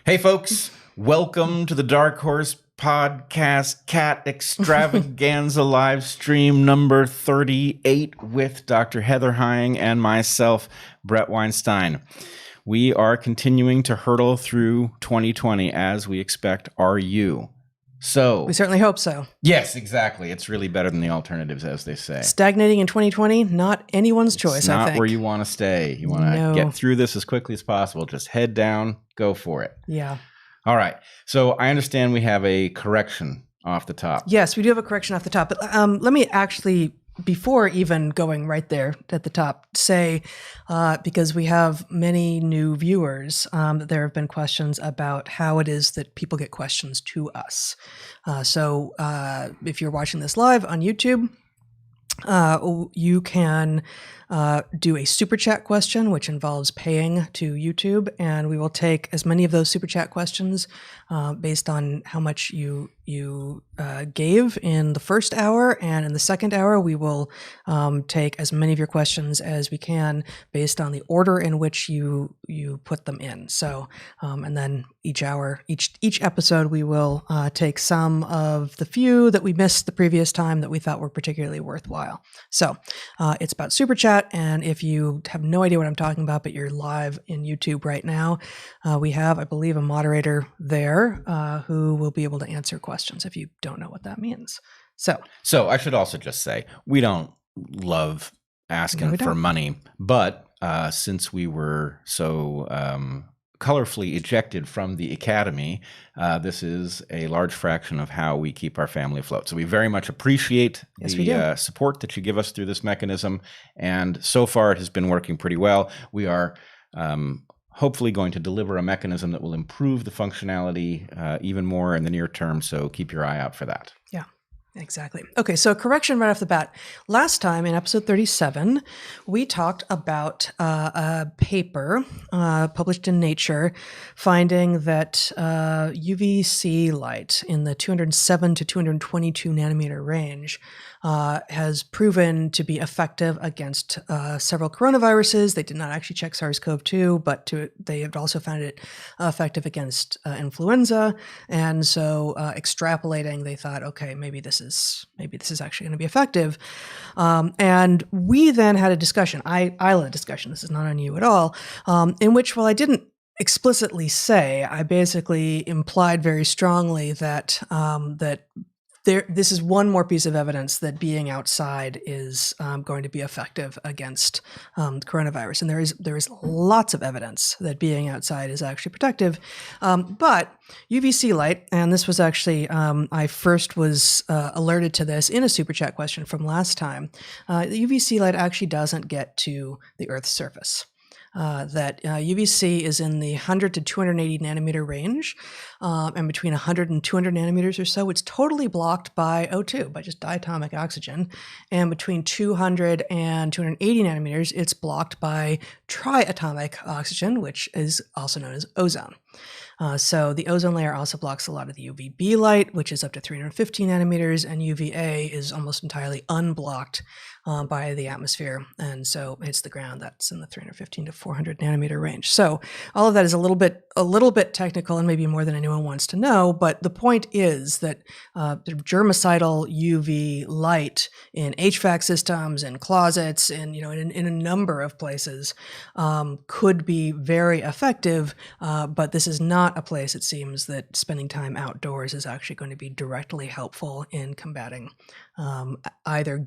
Hey, folks, welcome to the DarkHorse podcast cat extravaganza live stream number 38 with Dr. Heather Hying and myself, Bret Weinstein. We are continuing to hurtle through 2020 as we expect. Are you? So we certainly hope so. Yes, exactly. It's really better than the alternatives, as they say. Stagnating in 2020, not anyone's choice, I think. Not where you want to stay. You want to get through this as quickly as possible. Just head down, go for it. Yeah. All right. So I understand we have a correction off the top. Yes, we do have a correction off the top. But let me actually, before even going right there at the top, say, because we have many new viewers, that there have been questions about how it is that people get questions to us. So if you're watching this live on YouTube, you can do a super chat question, which involves paying to YouTube, and we will take as many of those super chat questions based on how much you gave in the first hour, and in the second hour we will take as many of your questions as we can based on the order in which you put them in. So and then each episode we will take some of the few that we missed the previous time that we thought were particularly worthwhile. So it's about super chat, and if you have no idea what I'm talking about but you're live in YouTube right now, we have, I believe, a moderator there who will be able to answer questions if you don't know what that means. So I should also just say, we don't love asking for money, but since we were so colorfully ejected from the academy, this is a large fraction of how we keep our family afloat. So we very much appreciate the support that you give us through this mechanism. And so far it has been working pretty well. We are hopefully going to deliver a mechanism that will improve the functionality even more in the near term. So keep your eye out for that. Yeah. Exactly. Okay, so correction right off the bat. Last time in episode 37, we talked about a paper published in Nature finding that UVC light in the 207 to 222 nanometer range has proven to be effective against several coronaviruses. They did not actually check SARS-CoV-2, but they have also found it effective against influenza. And so extrapolating, they thought, okay, maybe this is actually going to be effective. And we then had a discussion. I led a discussion. This is not on you at all. In which, while I didn't explicitly say, I basically implied very strongly that this is one more piece of evidence that being outside is going to be effective against coronavirus. And there is lots of evidence that being outside is actually protective. But UVC light, and this was actually, I first was alerted to this in a super chat question from last time, the UVC light actually doesn't get to the Earth's surface. That UVC is in the 100 to 280 nanometer range, and between 100 and 200 nanometers or so, it's totally blocked by O2, by just diatomic oxygen. And between 200 and 280 nanometers, it's blocked by triatomic oxygen, which is also known as ozone. So the ozone layer also blocks a lot of the UVB light, which is up to 350 nanometers, and UVA is almost entirely unblocked by the atmosphere, and so hits the ground. That's in the 315 to 400 nanometer range. So all of that is a little bit technical and maybe more than anyone wants to know, but the point is that the germicidal UV light in HVAC systems and closets and in a number of places could be very effective, but this is not a place, it seems, that spending time outdoors is actually going to be directly helpful in combating either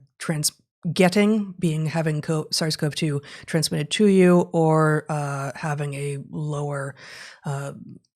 having SARS-CoV-2 transmitted to you, or having a lower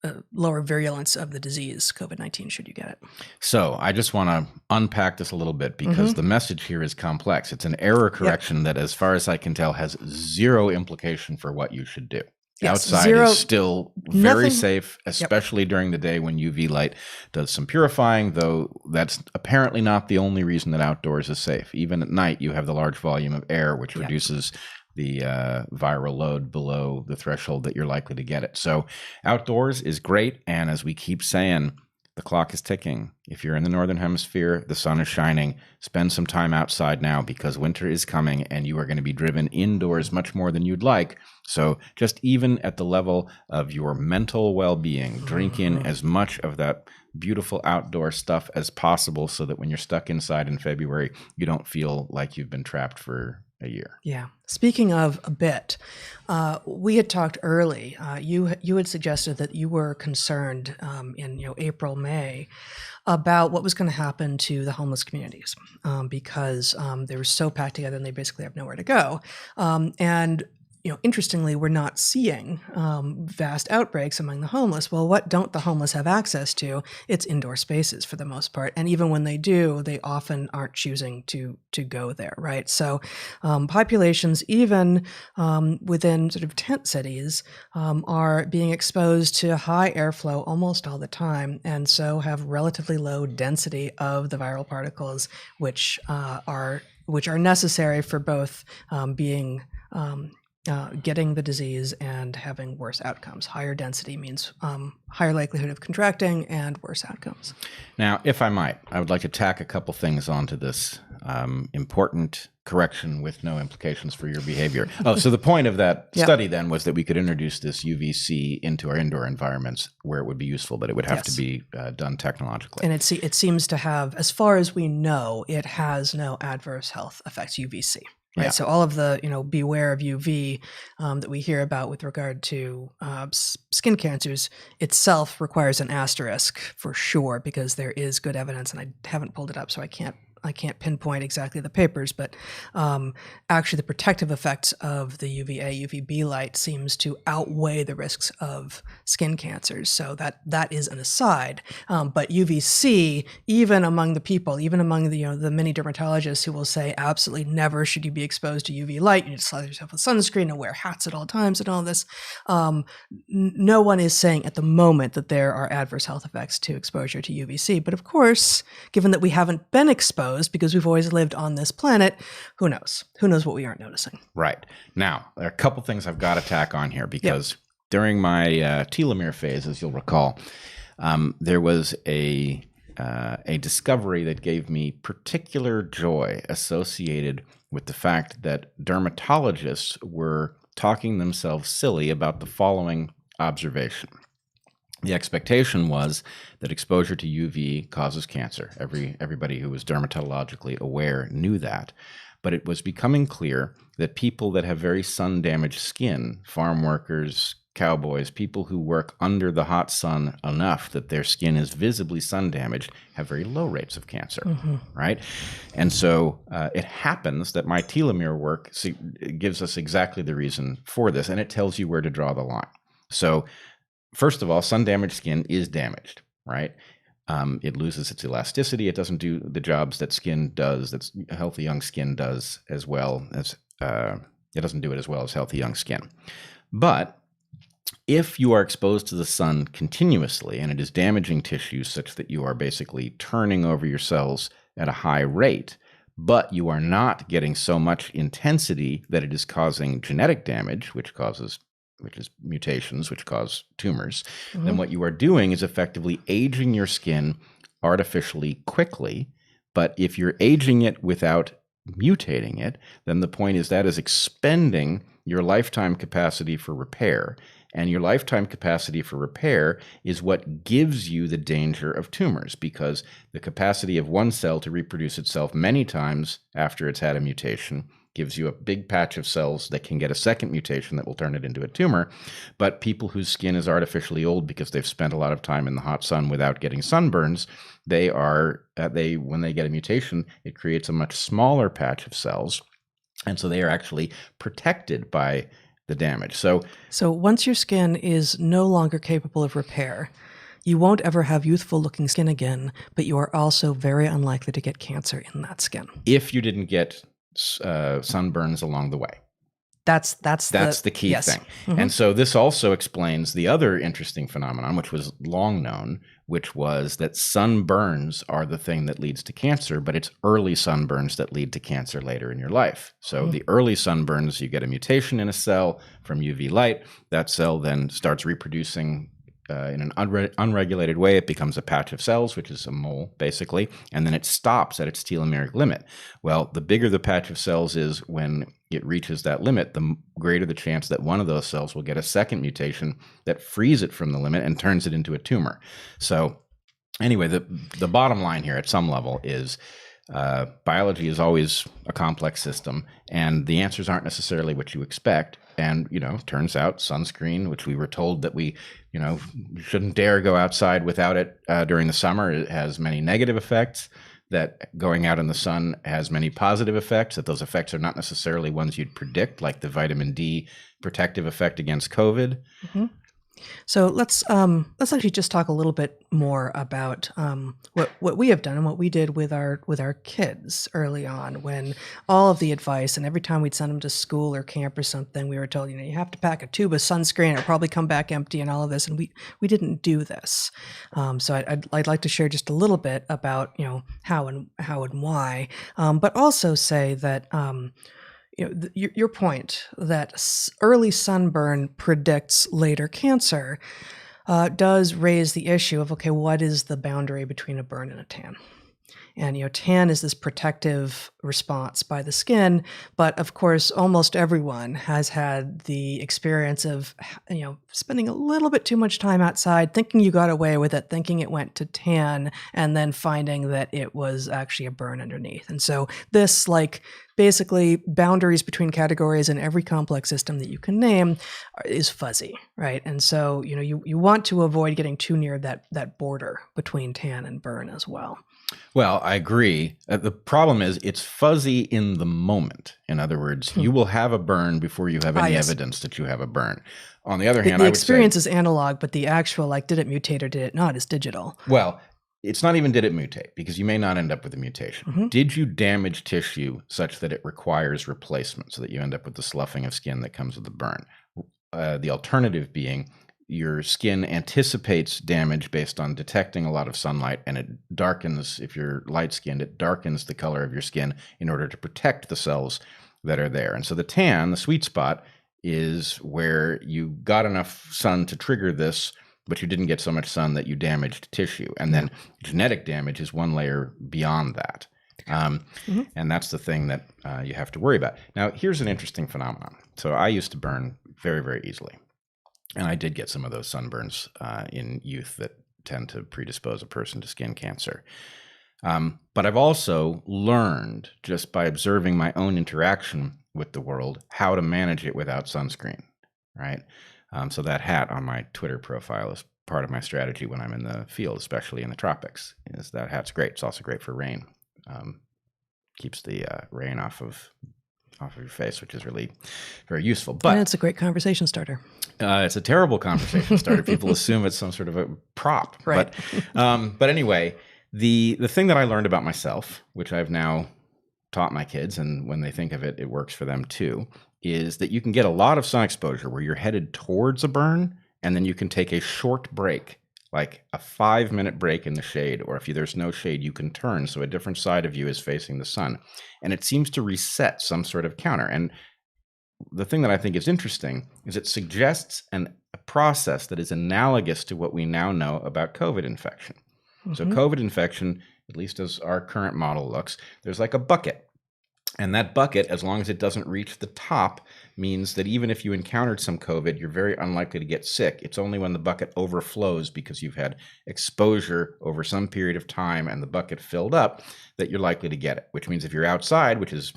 virulence of the disease, COVID-19, should you get it. So I just want to unpack this a little bit because the message here is complex. It's an error correction that, as far as I can tell, has zero implication for what you should do. Yes, outside is still very safe, especially during the day when UV light does some purifying, though that's apparently not the only reason that outdoors is safe. Even at night, you have the large volume of air, which reduces the viral load below the threshold that you're likely to get it. So outdoors is great. And as we keep saying, the clock is ticking. If you're in the Northern Hemisphere, the sun is shining. Spend some time outside now because winter is coming and you are going to be driven indoors much more than you'd like. So just even at the level of your mental well-being, drink in as much of that beautiful outdoor stuff as possible so that when you're stuck inside in February, you don't feel like you've been trapped for a year. Yeah. Speaking of a bit, we had talked early. You had suggested that you were concerned in April, May about what was going to happen to the homeless communities because they were so packed together and they basically have nowhere to go. And interestingly, we're not seeing vast outbreaks among the homeless. Well, what don't the homeless have access to? It's indoor spaces for the most part. And even when they do, they often aren't choosing to go there, right? So populations, even within sort of tent cities, are being exposed to high airflow almost all the time, and so have relatively low density of the viral particles, which are necessary for both getting the disease and having worse outcomes. Higher density means higher likelihood of contracting and worse outcomes. Now, if I might, I would like to tack a couple things onto this important correction with no implications for your behavior. Oh, so the point of that study then was that we could introduce this UVC into our indoor environments where it would be useful, but it would have to be done technologically. And it seems to have, as far as we know, it has no adverse health effects, UVC. Right. Yeah. So all of the, beware of UV that we hear about with regard to skin cancers itself requires an asterisk for sure, because there is good evidence, and I haven't pulled it up, so I can't pinpoint exactly the papers, but actually the protective effects of the UVA, UVB light seems to outweigh the risks of skin cancers. So that is an aside. But UVC, even among the people, even among the many dermatologists who will say absolutely never should you be exposed to UV light, you need to slather yourself with sunscreen and wear hats at all times and all this. No one is saying at the moment that there are adverse health effects to exposure to UVC. But of course, given that we haven't been exposed, because we've always lived on this planet, who knows? Who knows what we aren't noticing? Right. Now, there are a couple things I've got to tack on here, because during my telomere phase, as you'll recall, there was a discovery that gave me particular joy associated with the fact that dermatologists were talking themselves silly about the following observation. The expectation was that exposure to UV causes cancer. Everybody who was dermatologically aware knew that. But it was becoming clear that people that have very sun-damaged skin, farm workers, cowboys, people who work under the hot sun enough that their skin is visibly sun-damaged, have very low rates of cancer, right? And so it happens that my telomere work gives us exactly the reason for this, and it tells you where to draw the line. So first of all, sun-damaged skin is damaged, right? It loses its elasticity. It doesn't do the jobs that skin does, that healthy young skin does as well as, it doesn't do it as well as healthy young skin. But if you are exposed to the sun continuously and it is damaging tissues such that you are basically turning over your cells at a high rate, but you are not getting so much intensity that it is causing genetic damage, which is mutations, which cause tumors, then what you are doing is effectively aging your skin artificially quickly. But if you're aging it without mutating it, then the point is that is expending your lifetime capacity for repair. And your lifetime capacity for repair is what gives you the danger of tumors, because the capacity of one cell to reproduce itself many times after it's had a mutation gives you a big patch of cells that can get a second mutation that will turn it into a tumor. But people whose skin is artificially old because they've spent a lot of time in the hot sun without getting sunburns, when they get a mutation, it creates a much smaller patch of cells. And so they are actually protected by the damage. So once your skin is no longer capable of repair, you won't ever have youthful looking skin again, but you are also very unlikely to get cancer in that skin. If you didn't get sunburns along the way. That's the key thing. And so this also explains the other interesting phenomenon, which was long known, which was that sunburns are the thing that leads to cancer, but it's early sunburns that lead to cancer later in your life. So the early sunburns, you get a mutation in a cell from UV light. That cell then starts reproducing in an unregulated way, it becomes a patch of cells, which is a mole, basically, and then it stops at its telomeric limit. Well, the bigger the patch of cells is when it reaches that limit, the greater the chance that one of those cells will get a second mutation that frees it from the limit and turns it into a tumor. So anyway, the bottom line here at some level is biology is always a complex system, and the answers aren't necessarily what you expect. And, turns out sunscreen, which we were told that we, shouldn't dare go outside without it during the summer, it has many negative effects, that going out in the sun has many positive effects, that those effects are not necessarily ones you'd predict, like the vitamin D protective effect against COVID. Mm-hmm. So let's actually just talk a little bit more about what we have done and what we did with our kids early on, when all of the advice, and every time we'd send them to school or camp or something, we were told, you have to pack a tube of sunscreen, it'll probably come back empty and all of this, and we didn't do this. So I'd like to share just a little bit about how and why, but also say that. Your point that early sunburn predicts later cancer does raise the issue of, okay, what is the boundary between a burn and a tan? And, tan is this protective response by the skin. But of course, almost everyone has had the experience of, spending a little bit too much time outside, thinking you got away with it, thinking it went to tan, and then finding that it was actually a burn underneath. And so this, basically boundaries between categories in every complex system that you can name is fuzzy, right? And so, you want to avoid getting too near that border between tan and burn as well. Well, I agree. The problem is it's fuzzy in the moment. In other words, you will have a burn before you have any evidence that you have a burn. On the other hand, the experience is analog, but the actual, did it mutate or did it not, is digital. Well, it's not even did it mutate, because you may not end up with a mutation. Mm-hmm. Did you damage tissue such that it requires replacement, so that you end up with the sloughing of skin that comes with the burn? The alternative being your skin anticipates damage based on detecting a lot of sunlight, and it darkens, if you're light-skinned, it darkens the color of your skin in order to protect the cells that are there. And so the tan, the sweet spot, is where you got enough sun to trigger this, but you didn't get so much sun that you damaged tissue. And then genetic damage is one layer beyond that. And that's the thing that you have to worry about. Now, here's an interesting phenomenon. So I used to burn very, very easily. And I did get some of those sunburns in youth that tend to predispose a person to skin cancer. But I've also learned, just by observing my own interaction with the world, how to manage it without sunscreen, right? So that hat on my Twitter profile is part of my strategy when I'm in the field, especially in the tropics. Is that hat's great. It's also great for rain. Keeps the rain off of your face, which is really very useful. But it's a great conversation starter. It's a terrible conversation starter. People assume it's some sort of a prop. Right. But anyway, the thing that I learned about myself, which I've now taught my kids, and when they think of it, it works for them too, is that you can get a lot of sun exposure where you're headed towards a burn, and then you can take a short break, like a 5-minute break in the shade, or if there's no shade, you can turn so a different side of you is facing the sun. And it seems to reset some sort of counter. And the thing that I think is interesting is it suggests a process that is analogous to what we now know about COVID infection. Mm-hmm. So COVID infection, at least as our current model looks, there's like a bucket. And that bucket, as long as it doesn't reach the top, means that even if you encountered some COVID, you're very unlikely to get sick. It's only when the bucket overflows because you've had exposure over some period of time and the bucket filled up that you're likely to get it, which means if you're outside, which is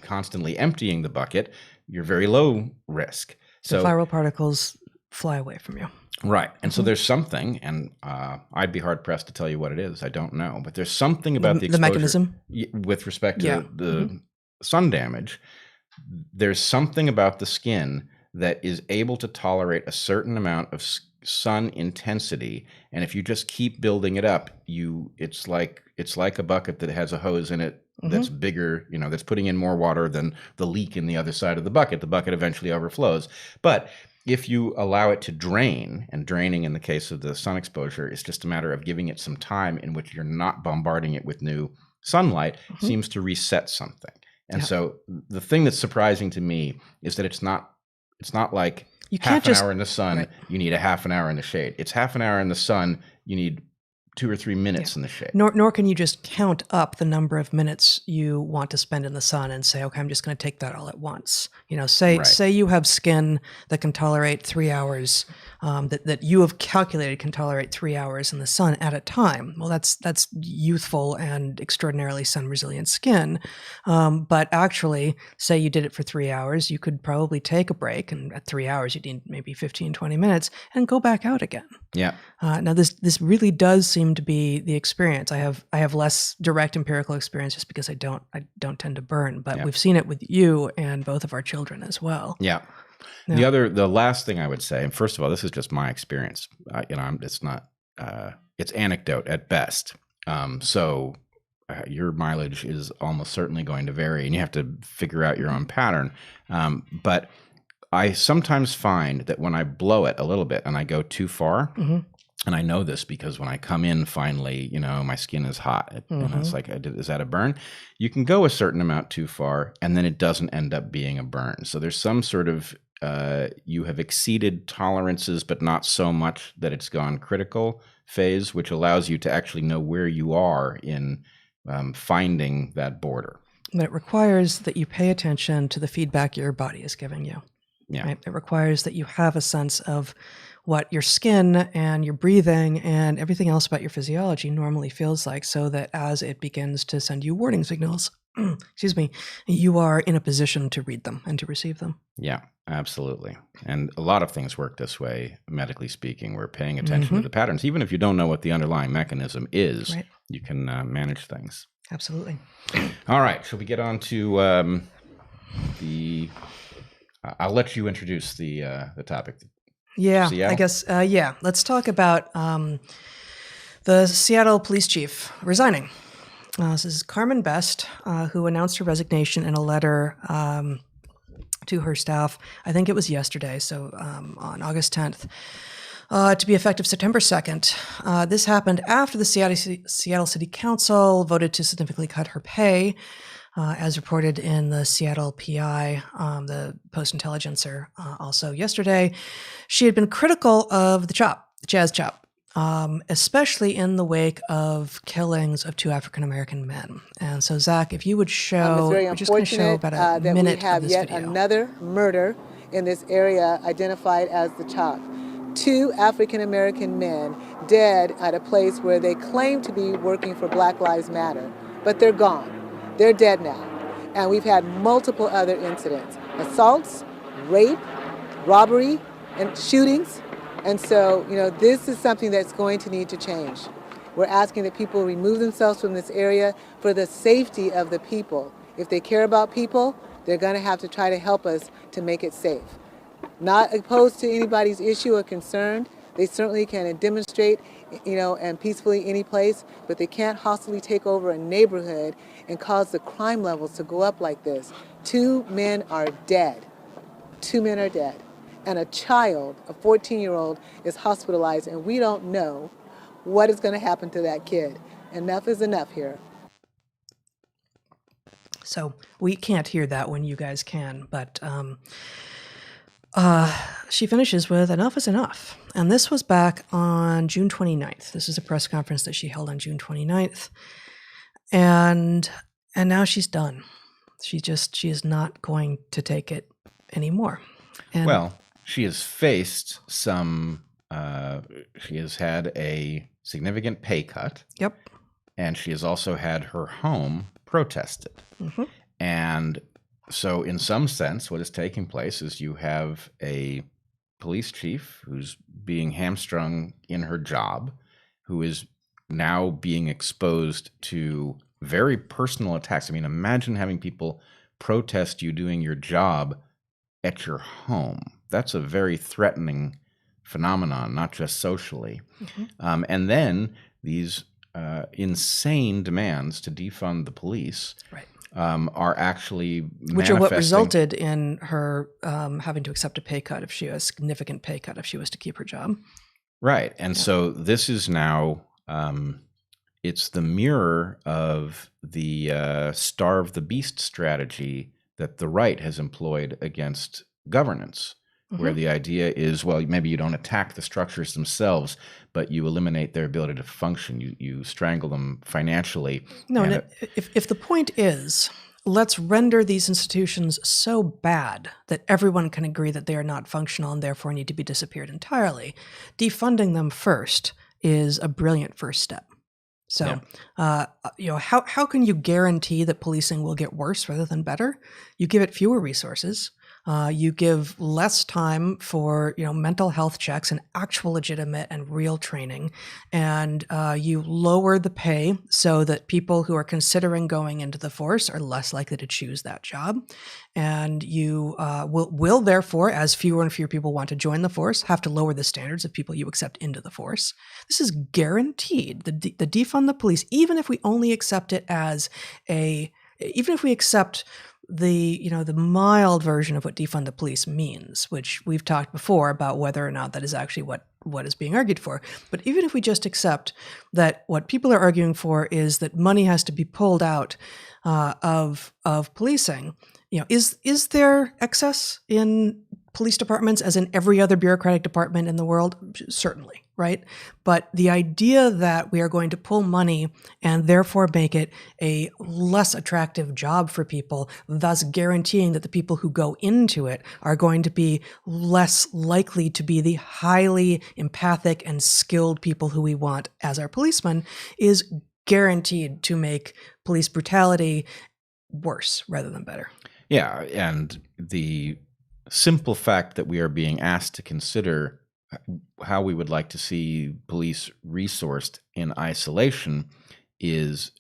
constantly emptying the bucket, you're very low risk. So viral particles fly away from you. Right. And so there's something, and I'd be hard pressed to tell you what it is. I don't know. But there's something about the exposure, mechanism with respect to the sun damage. There's something about the skin that is able to tolerate a certain amount of sun intensity. And if you just keep building it up, it's like a bucket that has a hose in it that's bigger, that's putting in more water than the leak in the other side of the bucket. The bucket eventually overflows. But if you allow it to drain, and draining in the case of the sun exposure is just a matter of giving it some time in which you're not bombarding it with new sunlight, seems to reset something. And so the thing that's surprising to me is that it's not like You can't half an just, hour in the sun, right. you need a half an hour in the shade. It's half an hour in the sun, you need 2 or 3 minutes in the shade. Nor can you just count up the number of minutes you want to spend in the sun and say, okay, I'm just going to take that all at once. You know, say you have skin that can tolerate 3 hours, that you have calculated can tolerate 3 hours in the sun at a time. Well, that's youthful and extraordinarily sun resilient skin. But actually, say you did it for 3 hours, you could probably take a break, and at 3 hours, you need maybe 15, 20 minutes and go back out again. Yeah. Now this really does seem to be the experience. I have less direct empirical experience just because I don't tend to burn, but we've seen it with you and both of our children as well. Yeah. The last thing I would say, and first of all, this is just my experience. It's not, it's anecdote at best. So your mileage is almost certainly going to vary, and you have to figure out your own pattern. But I sometimes find that when I blow it a little bit and I go too far, and I know this because when I come in finally, my skin is hot. And it's like, is that a burn? You can go a certain amount too far, and then it doesn't end up being a burn. So there's some sort of, you have exceeded tolerances, but not so much that it's gone critical phase, which allows you to actually know where you are in finding that border. But it requires that you pay attention to the feedback your body is giving you. Yeah. Right? It requires that you have a sense of what your skin and your breathing and everything else about your physiology normally feels like, so that as it begins to send you warning signals, excuse me, you are in a position to read them and to receive them. Yeah, absolutely. And a lot of things work this way, medically speaking. We're paying attention to the patterns. Even if you don't know what the underlying mechanism is, you can manage things. Absolutely. All right. Shall we get on to I'll let you introduce the topic. Yeah, Seattle? I guess. Let's talk about the Seattle police chief resigning. This is Carmen Best, who announced her resignation in a letter to her staff. I think it was yesterday, so on August 10th, to be effective September 2nd. This happened after the Seattle City Council voted to significantly cut her pay. As reported in the Seattle PI, the Post-Intelligencer, also yesterday. She had been critical of the jazz chop, especially in the wake of killings of 2 African-American men. And so, Zach, if you would show, we're just going to show about a minute of this video. That we have yet another murder in this area identified as the chop. 2 African-American men dead at a place where they claim to be working for Black Lives Matter, but they're gone. They're dead now. And we've had multiple other incidents, assaults, rape, robbery, and shootings. And so, this is something that's going to need to change. We're asking that people remove themselves from this area for the safety of the people. If they care about people, they're going to have to try to help us to make it safe. Not opposed to anybody's issue or concern. They certainly can demonstrate, and peacefully any place, but they can't hostily take over a neighborhood and cause the crime levels to go up like this. 2 men are dead. 2 men are dead. And a child, a 14-year-old, is hospitalized, and we don't know what is going to happen to that kid. Enough is enough here. So we can't hear that when you guys can, but she finishes with enough is enough. And this was back on June 29th. This is a press conference that she held on June 29th. And now she's done. She is not going to take it anymore. And well, she has faced some, she has had a significant pay cut. Yep. And she has also had her home protested. And so in some sense, what is taking place is you have a police chief who's being hamstrung in her job, who is now being exposed to very personal attacks. I mean, imagine having people protest you doing your job at your home. That's a very threatening phenomenon, not just socially. And then these insane demands to defund the police are actually which are what resulted in her having to accept a significant pay cut if she was to keep her job. Right. And so this is now, it's the mirror of the starve the beast strategy that the right has employed against governance, where the idea is, well, maybe you don't attack the structures themselves, but you eliminate their ability to function. You strangle them financially. No, and if the point is, let's render these institutions so bad that everyone can agree that they are not functional and therefore need to be disappeared entirely, defunding them first is a brilliant first step. So, how can you guarantee that policing will get worse rather than better? You give it fewer resources. You give less time for mental health checks and actual legitimate and real training, and you lower the pay so that people who are considering going into the force are less likely to choose that job, and you will therefore, as fewer and fewer people want to join the force, have to lower the standards of people you accept into the force. This is guaranteed. The defund the police, even if we only accept it as even if we accept the mild version of what defund the police means, which we've talked before about whether or not that is actually what is being argued for. But even if we just accept that what people are arguing for is that money has to be pulled out of policing, is there excess in police departments as in every other bureaucratic department in the world? Certainly, right? But the idea that we are going to pull money and therefore make it a less attractive job for people, thus guaranteeing that the people who go into it are going to be less likely to be the highly empathic and skilled people who we want as our policemen, is guaranteed to make police brutality worse rather than better. Yeah, and the simple fact that we are being asked to consider how we would like to see police resourced in isolation is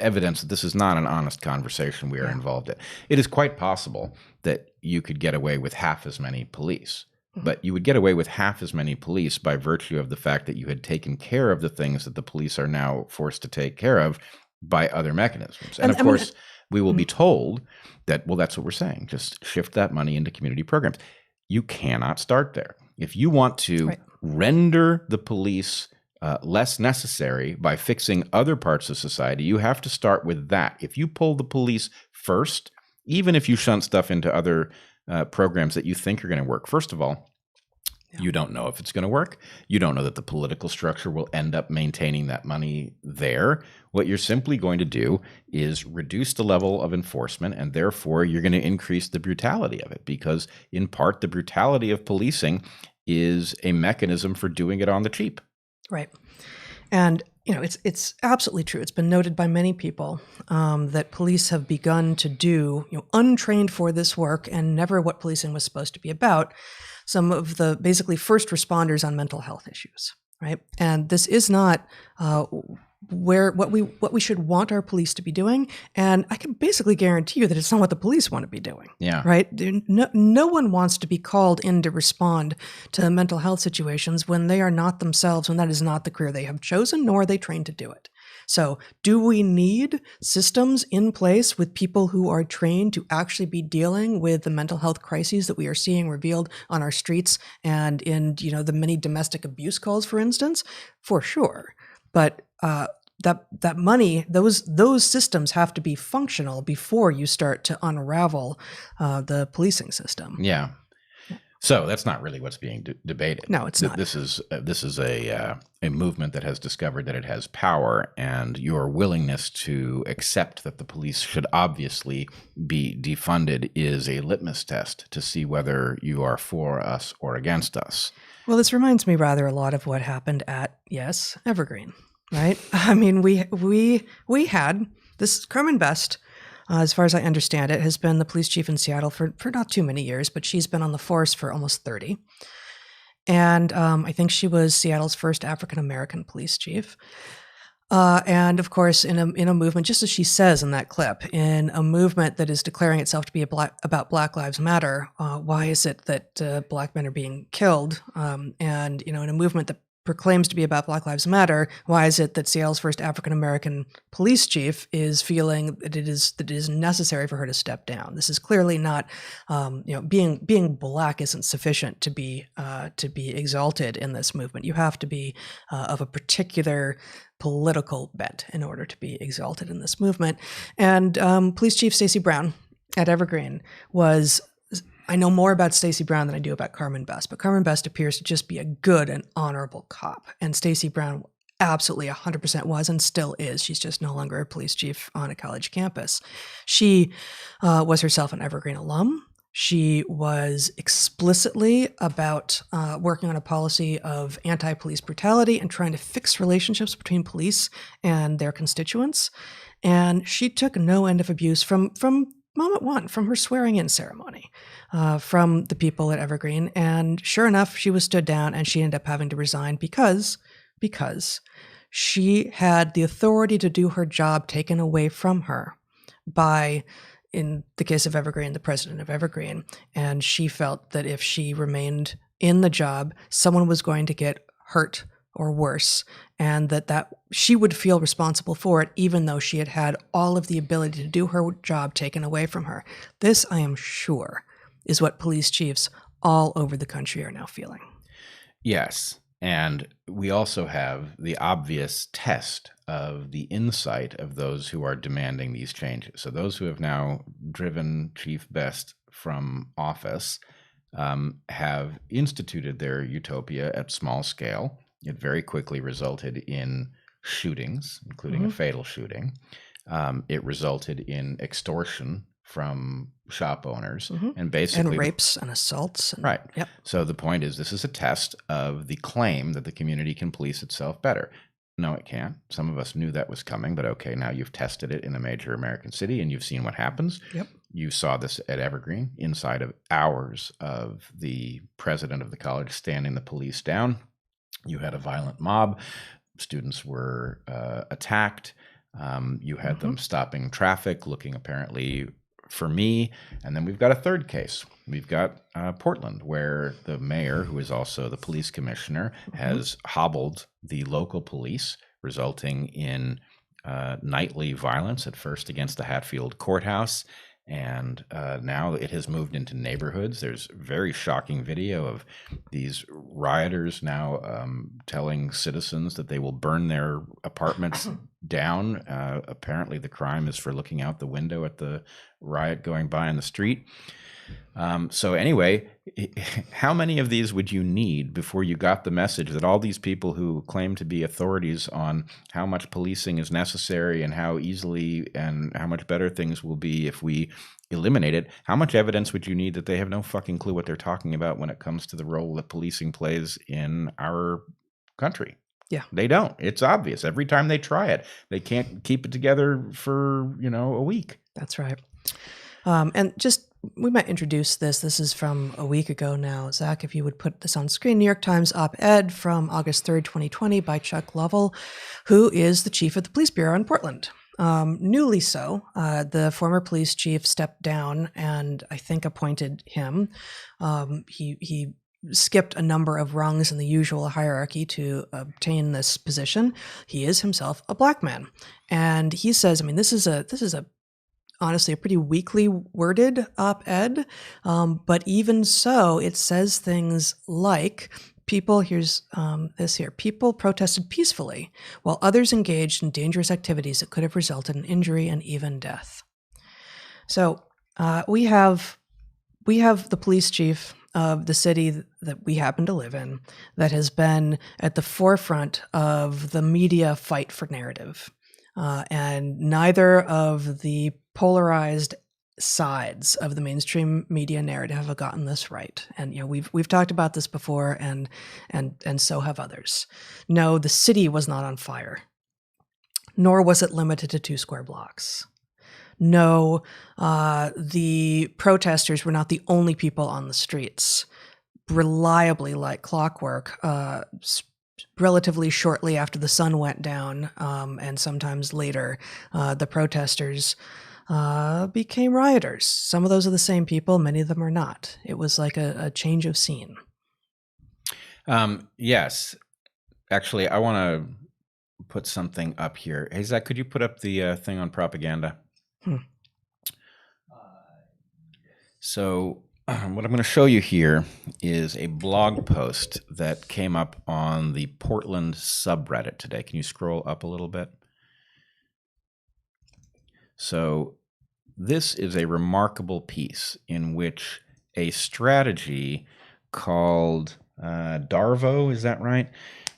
evidence that this is not an honest conversation we are involved in. It is quite possible that you could get away with half as many police, but you would get away with half as many police by virtue of the fact that you had taken care of the things that the police are now forced to take care of by other mechanisms. And of course, we will be told that, well, that's what we're saying. Just shift that money into community programs. You cannot start there. If you want to render the police less necessary by fixing other parts of society, you have to start with that. If you pull the police first, even if you shunt stuff into other programs that you think are going to work, first of all, you don't know if it's going to work. You don't know that the political structure will end up maintaining that money there. What you're simply going to do is reduce the level of enforcement, and therefore you're going to increase the brutality of it, because in part the brutality of policing is a mechanism for doing it on the cheap. Right. And it's absolutely true. It's been noted by many people that police have begun to do, untrained for this work and never what policing was supposed to be about, some of the basically first responders on mental health issues, right? And this is not what we should want our police to be doing. And I can basically guarantee you that it's not what the police want to be doing. Yeah. Right? No one wants to be called in to respond to mental health situations when they are not themselves, when that is not the career they have chosen, nor are they trained to do it. So do we need systems in place with people who are trained to actually be dealing with the mental health crises that we are seeing revealed on our streets and in, the many domestic abuse calls, for instance? For sure. But that money, those systems have to be functional before you start to unravel the policing system. Yeah. So that's not really what's being debated. No, it's not. This is a movement that has discovered that it has power, and your willingness to accept that the police should obviously be defunded is a litmus test to see whether you are for us or against us. Well, this reminds me rather a lot of what happened at Evergreen. Right? I mean, we had this Carmen Best, as far as I understand it, has been the police chief in Seattle for not too many years, but she's been on the force for almost 30. And I think she was Seattle's first African-American police chief. And of course, in a movement, just as she says in that clip, in a movement that is declaring itself to be about Black Lives Matter, why is it that Black men are being killed? And, in a movement that proclaims to be about Black Lives Matter, why is it that Seattle's first African-American police chief is feeling that it is necessary for her to step down? This is clearly not, being Black isn't sufficient to be exalted in this movement. You have to be of a particular political bent in order to be exalted in this movement. And Police Chief Stacey Brown at Evergreen was I know more about Stacey Brown than I do about Carmen Best, but Carmen Best appears to just be a good and honorable cop. And Stacey Brown absolutely 100% was and still is. She's just no longer a police chief on a college campus. She was herself an Evergreen alum. She was explicitly about working on a policy of anti-police brutality and trying to fix relationships between police and their constituents. And she took no end of abuse from moment one, from her swearing-in ceremony, from the people at Evergreen. And sure enough, she was stood down and she ended up having to resign because she had the authority to do her job taken away from her by, in the case of Evergreen, the president of Evergreen. And she felt that if she remained in the job, someone was going to get hurt or worse, and that she would feel responsible for it, even though she had had all of the ability to do her job taken away from her. This, I am sure, is what police chiefs all over the country are now feeling. Yes. And we also have the obvious test of the insight of those who are demanding these changes. So those who have now driven Chief Best from office have instituted their utopia at small scale. It very quickly resulted in shootings, including a fatal shooting. It resulted in extortion from shop owners and basically rapes and assaults. Right. Yep. So the point is, this is a test of the claim that the community can police itself better. No, it can't. Some of us knew that was coming, but okay, now you've tested it in a major American city and you've seen what happens. Yep. You saw this at Evergreen inside of hours of the president of the college standing the police down. You had a violent mob. Students were attacked. You had them stopping traffic, looking apparently for me. And then we've got a third case. We've got Portland, where the mayor, who is also the police commissioner, has hobbled the local police, resulting in nightly violence, at first against the Hatfield courthouse. And now it has moved into neighborhoods. There's very shocking video of these rioters now telling citizens that they will burn their apartments down. Apparently the crime is for looking out the window at the riot going by in the street. So anyway, how many of these would you need before you got the message that all these people who claim to be authorities on how much policing is necessary and how easily and how much better things will be if we eliminate it, how much evidence would you need that they have no fucking clue what they're talking about when it comes to the role that policing plays in our country? Yeah. They don't. It's obvious. Every time they try it, they can't keep it together for, a week. That's right. And just, we might introduce this. This is from a week ago now. Zach, if you would put this on screen, New York Times op-ed from August 3rd, 2020 by Chuck Lovell, who is the chief of the police bureau in Portland. Newly so. The former police chief stepped down and I think appointed him. He skipped a number of rungs in the usual hierarchy to obtain this position. He is himself a black man. And he says, this is honestly a pretty weakly worded op-ed, but even so, it says things like, people protested peacefully, while others engaged in dangerous activities that could have resulted in injury and even death. So we have the police chief of the city that we happen to live in that has been at the forefront of the media fight for narrative. And neither of the polarized sides of the mainstream media narrative have gotten this right. And we've talked about this before, and so have others. No, the city was not on fire, nor was it limited to 2 square blocks. No, the protesters were not the only people on the streets. Reliably, like clockwork, relatively shortly after the sun went down, and sometimes later, the protesters became rioters. Some of those are the same people, many of them are not. It was like a change of scene. Yes. Actually, I want to put something up here. Hey, Zach, could you put up the thing on propaganda? So what I'm going to show you here is a blog post that came up on the Portland subreddit today. Can you scroll up a little bit? So this is a remarkable piece in which a strategy called DARVO. Is that right?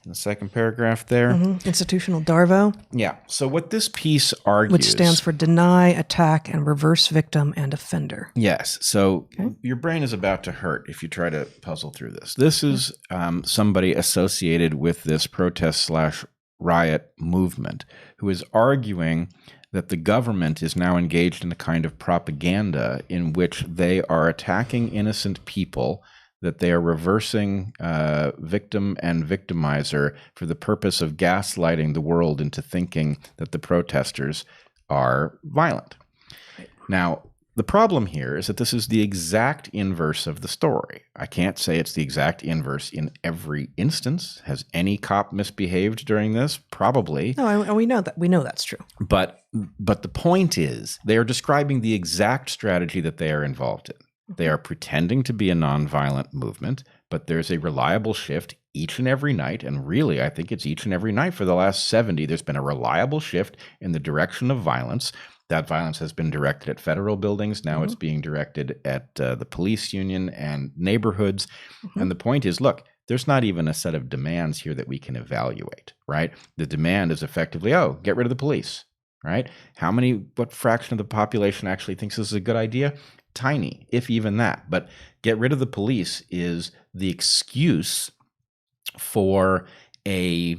In the second paragraph there. Institutional DARVO. Yeah. So what this piece argues, which stands for deny, attack, and reverse victim and offender. Yes. So your brain is about to hurt if you try to puzzle through this. This is somebody associated with this protest/riot movement who is arguing that the government is now engaged in a kind of propaganda in which they are attacking innocent people, that they are reversing victim and victimizer for the purpose of gaslighting the world into thinking that the protesters are violent. Right. Now, the problem here is that this is the exact inverse of the story. I can't say it's the exact inverse in every instance. Has any cop misbehaved during this? Probably. No, and we know that. We know that's true. But the point is, they are describing the exact strategy that they are involved in. They are pretending to be a nonviolent movement, but there's a reliable shift each and every night. And really, I think it's each and every night for the last 70. There's been a reliable shift in the direction of violence. That violence has been directed at federal buildings. Now it's being directed at the police union and neighborhoods. And the point is, look, there's not even a set of demands here that we can evaluate, right? The demand is effectively, get rid of the police, right? What fraction of the population actually thinks this is a good idea? Tiny, if even that. But get rid of the police is the excuse for a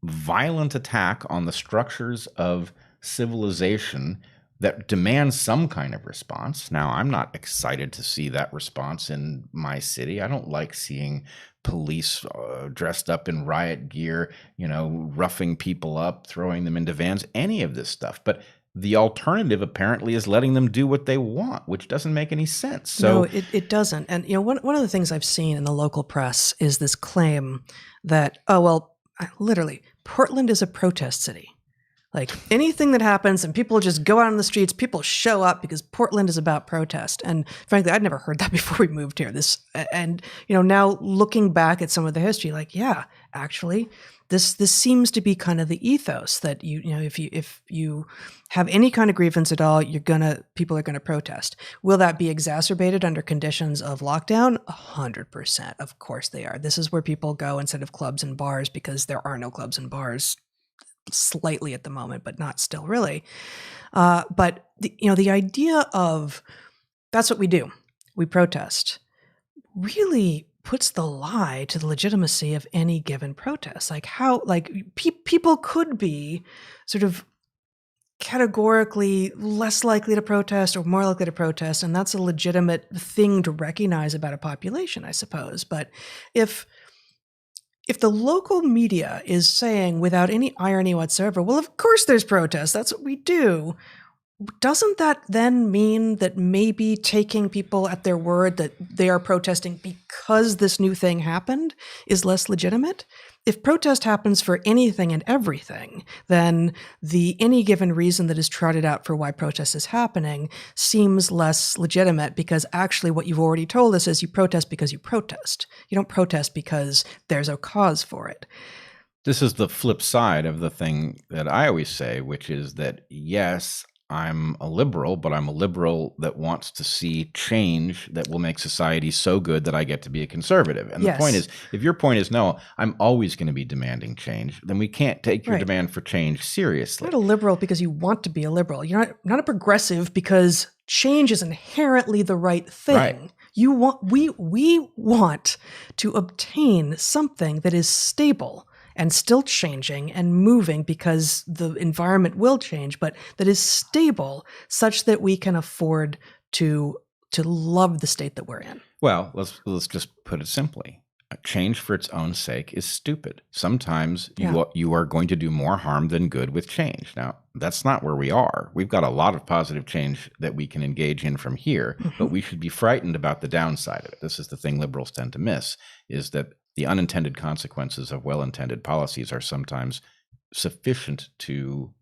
violent attack on the structures of civilization that demands some kind of response. Now, I'm not excited to see that response in my city. I don't like seeing police dressed up in riot gear, roughing people up, throwing them into vans, any of this stuff. But the alternative apparently is letting them do what they want, which doesn't make any sense. So no, it doesn't. And one of the things I've seen in the local press is this claim that, literally, Portland is a protest city. Like anything that happens and people just go out on the streets, people show up because Portland is about protest. And frankly, I'd never heard that before we moved here. Now looking back at some of the history, actually, this seems to be kind of the ethos that if you have any kind of grievance at all, people are gonna protest. Will that be exacerbated under conditions of lockdown? 100%. Of course they are. This is where people go instead of clubs and bars because there are no clubs and bars. Slightly at the moment, but not still really. But the idea of that's what we do, we protest, really puts the lie to the legitimacy of any given protest. Like how, people could be sort of categorically less likely to protest or more likely to protest, and that's a legitimate thing to recognize about a population, I suppose. But if the local media is saying without any irony whatsoever, well, of course there's protests, that's what we do, doesn't that then mean that maybe taking people at their word that they are protesting because this new thing happened is less legitimate? If protest happens for anything and everything, then any given reason that is trotted out for why protest is happening seems less legitimate, because actually what you've already told us is you protest because you protest. You don't protest because there's a cause for it. This is the flip side of the thing that I always say, which is that, yes, I'm a liberal, but I'm a liberal that wants to see change that will make society so good that I get to be a conservative. And yes. The point is, if your point is, no, I'm always going to be demanding change, then we can't take your demand for change seriously. You're not a liberal because you want to be a liberal. You're not a progressive because change is inherently the right thing. Right. We want to obtain something that is stable and still changing and moving because the environment will change, but that is stable such that we can afford to love the state that we're in. Well, let's just put it simply. Change for its own sake is stupid. Sometimes you are going to do more harm than good with change. Now, that's not where we are. We've got a lot of positive change that we can engage in from here, but we should be frightened about the downside of it. This is the thing liberals tend to miss, is that the unintended consequences of well-intended policies are sometimes sufficient to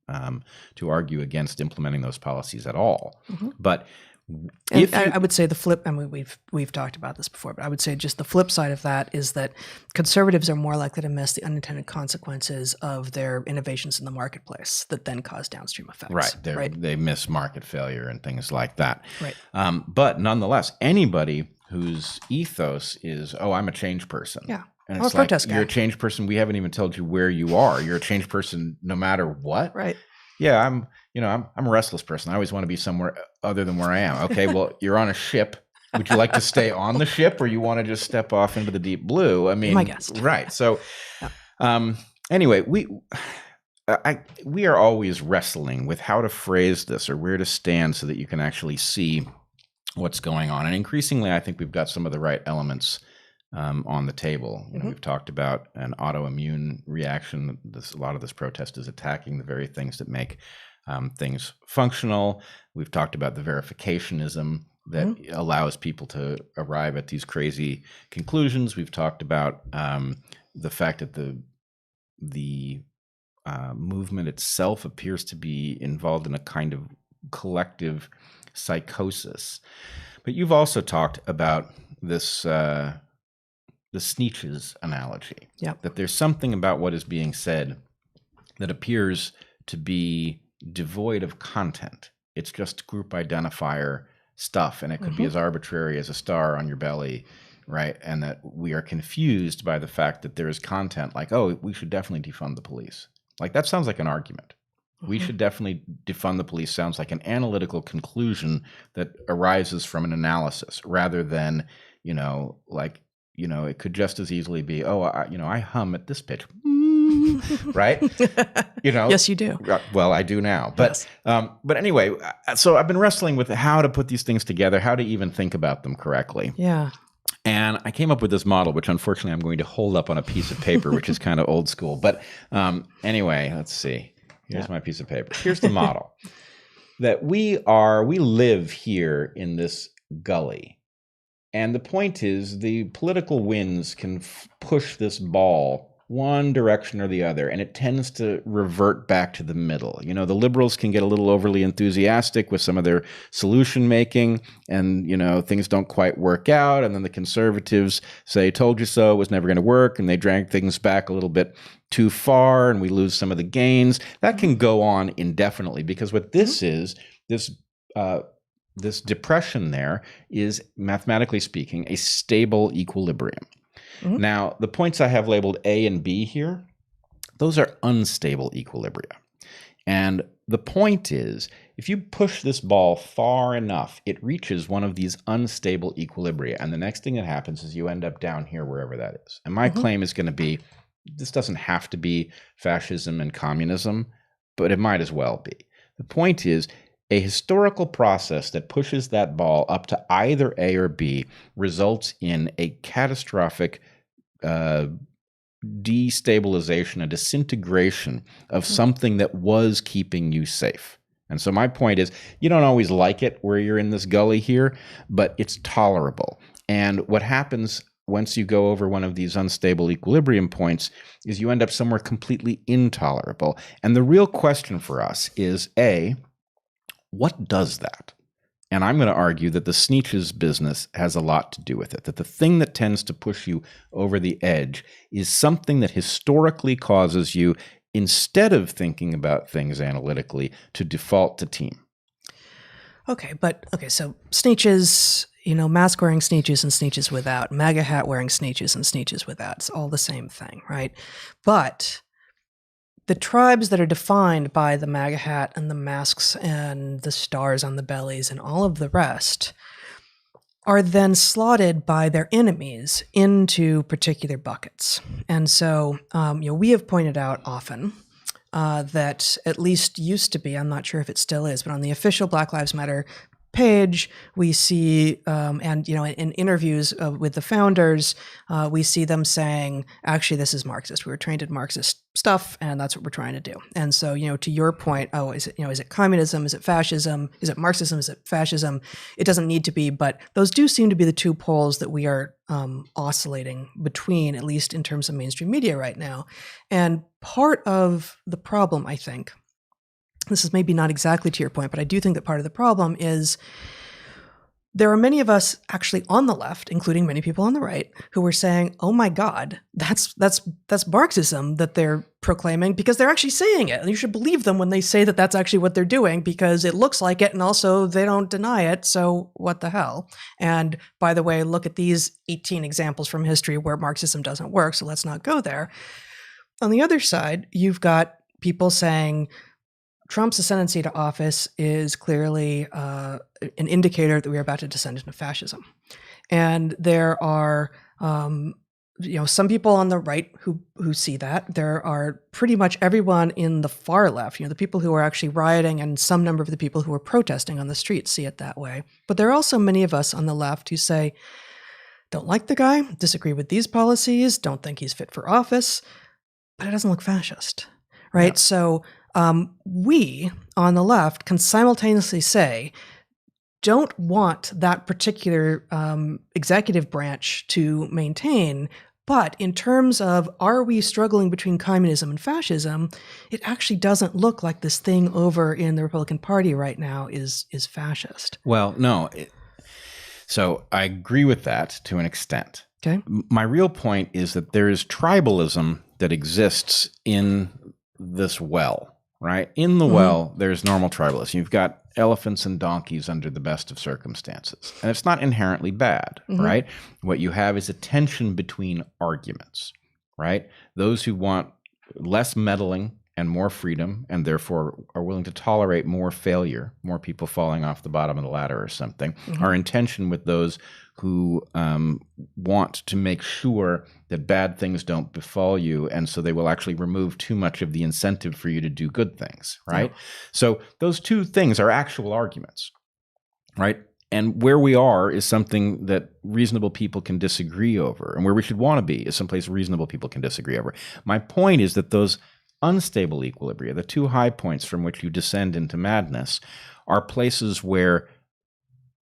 argue against implementing those policies at all. But I would say the flip, and we've talked about this before, but I would say just the flip side of that is that conservatives are more likely to miss the unintended consequences of their innovations in the marketplace that then cause downstream effects. Right. They miss market failure and things like that. Right. But nonetheless, anybody whose ethos is, oh, I'm a change person. Yeah. And I'm it's a like, protest guy. you're a change person. We haven't even told you where you are. You're a change person no matter what. Right. Yeah, I'm a restless person. I always want to be somewhere other than where I am. Okay, well, you're on a ship. Would you like to stay on the ship, or you want to just step off into the deep blue? I mean, my guest. Right. So, anyway, we are always wrestling with how to phrase this or where to stand so that you can actually see what's going on. And increasingly, I think we've got some of the right elements on the table. You know, we've talked about an autoimmune reaction. A lot of this protest is attacking the very things that make things functional. We've talked about the verificationism that allows people to arrive at these crazy conclusions. We've talked about the fact that the movement itself appears to be involved in a kind of collective psychosis. But you've also talked about this the Sneetch's analogy. Yep. That there's something about what is being said that appears to be devoid of content. It's just group identifier stuff, and it could be as arbitrary as a star on your belly, right? And that we are confused by the fact that there is content like, oh, we should definitely defund the police. Like, that sounds like an argument. We should definitely defund the police sounds like an analytical conclusion that arises from an analysis rather than, it could just as easily be, oh, I hum at this pitch. Right? Yes, you do. Well, I do now. But but anyway, so I've been wrestling with how to put these things together, how to even think about them correctly. Yeah. And I came up with this model, which unfortunately I'm going to hold up on a piece of paper, which is kind of old school. But anyway, let's see. Here's my piece of paper. Here's the model. That we live here in this gully. And the point is the political winds can push this ball one direction or the other, and it tends to revert back to the middle. The liberals can get a little overly enthusiastic with some of their solution making, and, things don't quite work out. And then the conservatives say, told you so, it was never going to work. And they drag things back a little bit too far, and we lose some of the gains. That can go on indefinitely, because what this is, this depression there is, mathematically speaking, a stable equilibrium. Now, the points I have labeled A and B here, those are unstable equilibria. And the point is, if you push this ball far enough, it reaches one of these unstable equilibria. And the next thing that happens is you end up down here, wherever that is. And my claim is going to be, this doesn't have to be fascism and communism, but it might as well be. The point is, a historical process that pushes that ball up to either A or B results in a catastrophic destabilization, a disintegration of something that was keeping you safe. And so my point is, you don't always like it where you're in this gully here, but it's tolerable. And what happens once you go over one of these unstable equilibrium points is you end up somewhere completely intolerable. And the real question for us is, A, what does that? And I'm going to argue that the Sneetch's business has a lot to do with it, that the thing that tends to push you over the edge is something that historically causes you, instead of thinking about things analytically, to default to team. Okay, so Sneetch's, mask wearing Sneetches and Sneetches without, MAGA hat wearing Sneetches and Sneetches without. It's all the same thing, right? But the tribes that are defined by the MAGA hat and the masks and the stars on the bellies and all of the rest are then slotted by their enemies into particular buckets. And so, we have pointed out often that at least used to be, I'm not sure if it still is, but on the official Black Lives Matter page, we see, and in interviews with the founders, we see them saying, actually, this is Marxist. We were trained in Marxist stuff, and that's what we're trying to do. And so, to your point, is it communism? Is it fascism? Is it Marxism? Is it fascism? It doesn't need to be, but those do seem to be the two poles that we are oscillating between, at least in terms of mainstream media right now. And part of the problem, I think, this is maybe not exactly to your point, but I do think that part of the problem is there are many of us actually on the left, including many people on the right, who were saying, oh my God, that's Marxism that they're proclaiming, because they're actually saying it. And you should believe them when they say that that's actually what they're doing, because it looks like it. And also they don't deny it. So what the hell? And by the way, look at these 18 examples from history where Marxism doesn't work. So let's not go there. On the other side, you've got people saying Trump's ascendancy to office is clearly an indicator that we're about to descend into fascism. And there are, some people on the right who see that. There are pretty much everyone in the far left, the people who are actually rioting and some number of the people who are protesting on the streets see it that way. But there are also many of us on the left who say, don't like the guy, disagree with these policies, don't think he's fit for office, but it doesn't look fascist, right? Yeah. So we on the left can simultaneously say, don't want that particular executive branch to maintain, but in terms of are we struggling between communism and fascism, it actually doesn't look like this thing over in the Republican Party right now is fascist. Well, no. So I agree with that to an extent. Okay. My real point is that there is tribalism that exists in this well, right? In the well, there's normal tribalism. You've got elephants and donkeys under the best of circumstances. And it's not inherently bad, right? What you have is a tension between arguments, right? Those who want less meddling and more freedom and therefore are willing to tolerate more failure, more people falling off the bottom of the ladder or something, are in tension with those who want to make sure that bad things don't befall you, and so they will actually remove too much of the incentive for you to do good things, right? Yeah. So those two things are actual arguments, right? And where we are is something that reasonable people can disagree over, and where we should want to be is someplace reasonable people can disagree over. My point is that those unstable equilibria, the two high points from which you descend into madness, are places where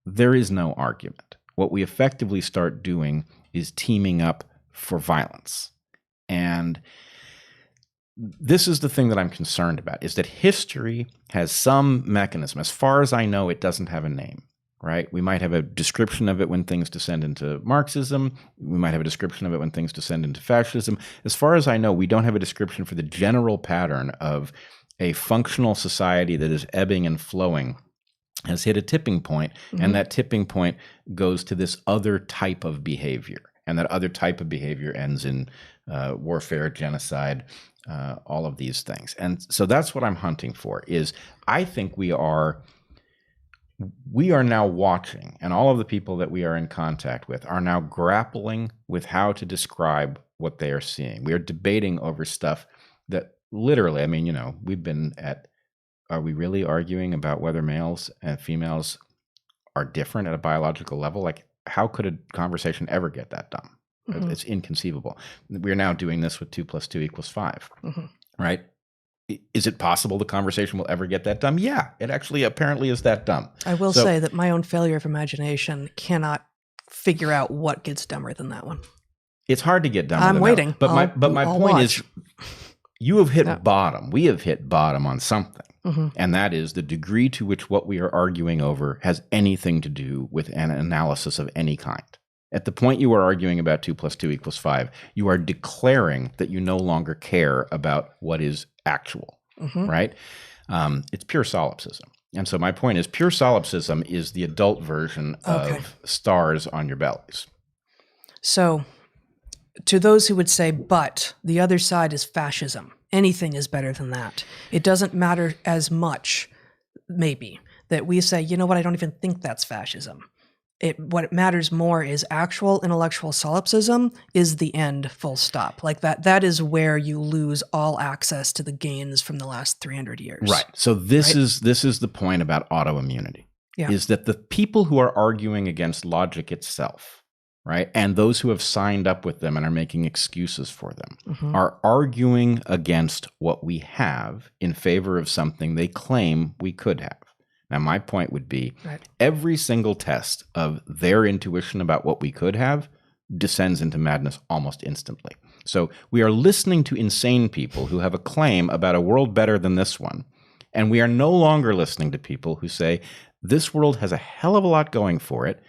there is no argument. What we effectively start doing is teaming up for violence. And this is the thing that I'm concerned about, is that history has some mechanism. As far as I know, it doesn't have a name, right? We might have a description of it when things descend into Marxism. We might have a description of it when things descend into fascism. As far as I know, we don't have a description for the general pattern of a functional society that is ebbing and flowing has hit a tipping point, and that tipping point goes to this other type of behavior. And that other type of behavior ends in warfare, genocide, all of these things. And so that's what I'm hunting for, is I think we are now watching, and all of the people that we are in contact with are now grappling with how to describe what they are seeing. We are debating over stuff that literally, we've been at, are we really arguing about whether males and females are different at a biological level? Like, how could a conversation ever get that dumb? It's inconceivable. We're now doing this with 2 + 2 = 5, right? Is it possible the conversation will ever get that dumb? Yeah, it actually apparently is that dumb. I will say that my own failure of imagination cannot figure out what gets dumber than that one. It's hard to get dumber I'm than waiting. That one. But my point is, you have hit bottom. We have hit bottom on something. And that is the degree to which what we are arguing over has anything to do with an analysis of any kind. At the point you are arguing about 2 + 2 = 5, you are declaring that you no longer care about what is actual, right? It's pure solipsism. And so my point is, pure solipsism is the adult version of stars on your bellies. So to those who would say, but the other side is fascism, anything is better than that. It doesn't matter as much, maybe, that we say, you know what, I don't even think that's fascism. What matters more is actual intellectual solipsism is the end, full stop. Like that is where you lose all access to the gains from the last 300 years. Right. So this is the point about autoimmunity, is that the people who are arguing against logic itself, right, and those who have signed up with them and are making excuses for them, are arguing against what we have in favor of something they claim we could have. Now, my point would be every single test of their intuition about what we could have descends into madness almost instantly. So we are listening to insane people who have a claim about a world better than this one, and we are no longer listening to people who say This world has a hell of a lot going for it,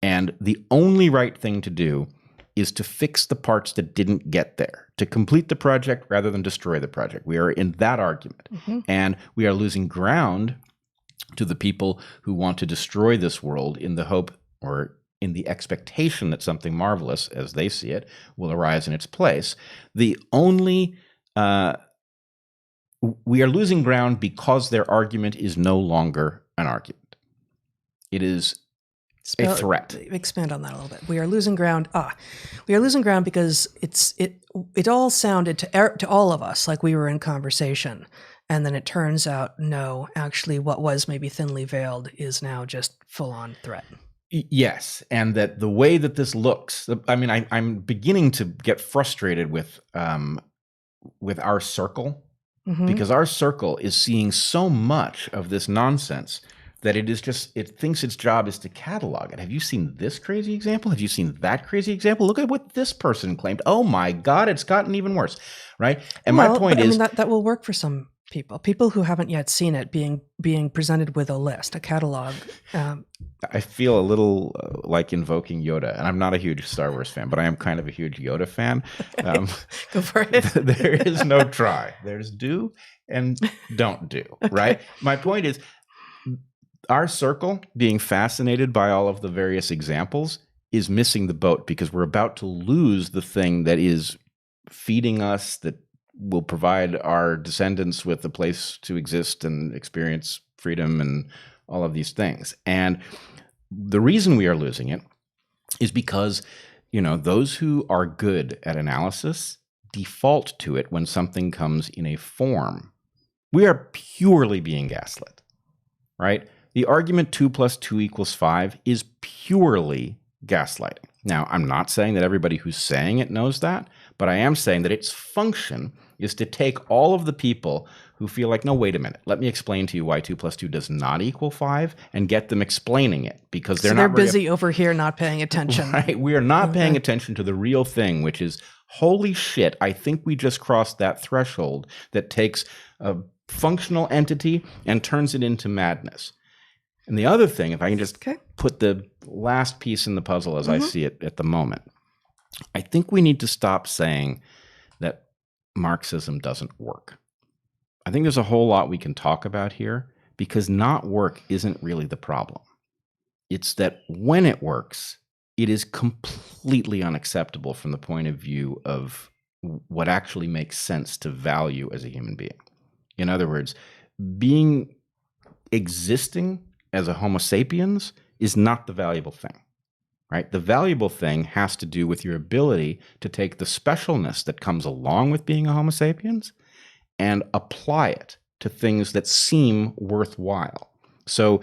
and the only right thing to do is to fix the parts that didn't get there, to complete the project rather than destroy the project. We are in that argument. And we are losing ground to the people who want to destroy this world in the hope or in the expectation that something marvelous, as they see it, will arise in its place. The only we are losing ground because their argument is no longer an argument. It is a threat. Expand on that a little bit. We are losing ground. We are losing ground because it all sounded to all of us like we were in conversation, and then it turns out no, actually, what was maybe thinly veiled is now just full on threat. Yes, and that the way that this looks, I mean, I'm beginning to get frustrated with our circle, because our circle is seeing so much of this nonsense that it thinks its job is to catalog it. Have you seen this crazy example? Have you seen that crazy example? Look at what this person claimed. Oh my God, it's gotten even worse, right? And my point is, that will work for some people who haven't yet seen it being presented with a list, a catalog. I feel a little like invoking Yoda, and I'm not a huge Star Wars fan, but I am kind of a huge Yoda fan. Go for it. There is no try. There's do and don't do, right? My point is, our circle, being fascinated by all of the various examples, is missing the boat because we're about to lose the thing that is feeding us, that will provide our descendants with a place to exist and experience freedom and all of these things. And the reason we are losing it is because, those who are good at analysis default to it when something comes in a form. We are purely being gaslit, right? The argument 2 + 2 = 5 is purely gaslighting. Now, I'm not saying that everybody who's saying it knows that, but I am saying that its function is to take all of the people who feel like, no, wait a minute, let me explain to you why 2 + 2 does not equal 5, and get them explaining it, because they're busy over here not paying attention. Right? We are not paying attention to the real thing, which is, holy shit, I think we just crossed that threshold that takes a functional entity and turns it into madness. And the other thing, if I can just put the last piece in the puzzle as I see it at the moment, I think we need to stop saying that Marxism doesn't work. I think there's a whole lot we can talk about here, because not work isn't really the problem. It's that when it works, it is completely unacceptable from the point of view of what actually makes sense to value as a human being. In other words, existing as a Homo sapiens is not the valuable thing, right? The valuable thing has to do with your ability to take the specialness that comes along with being a Homo sapiens and apply it to things that seem worthwhile. So,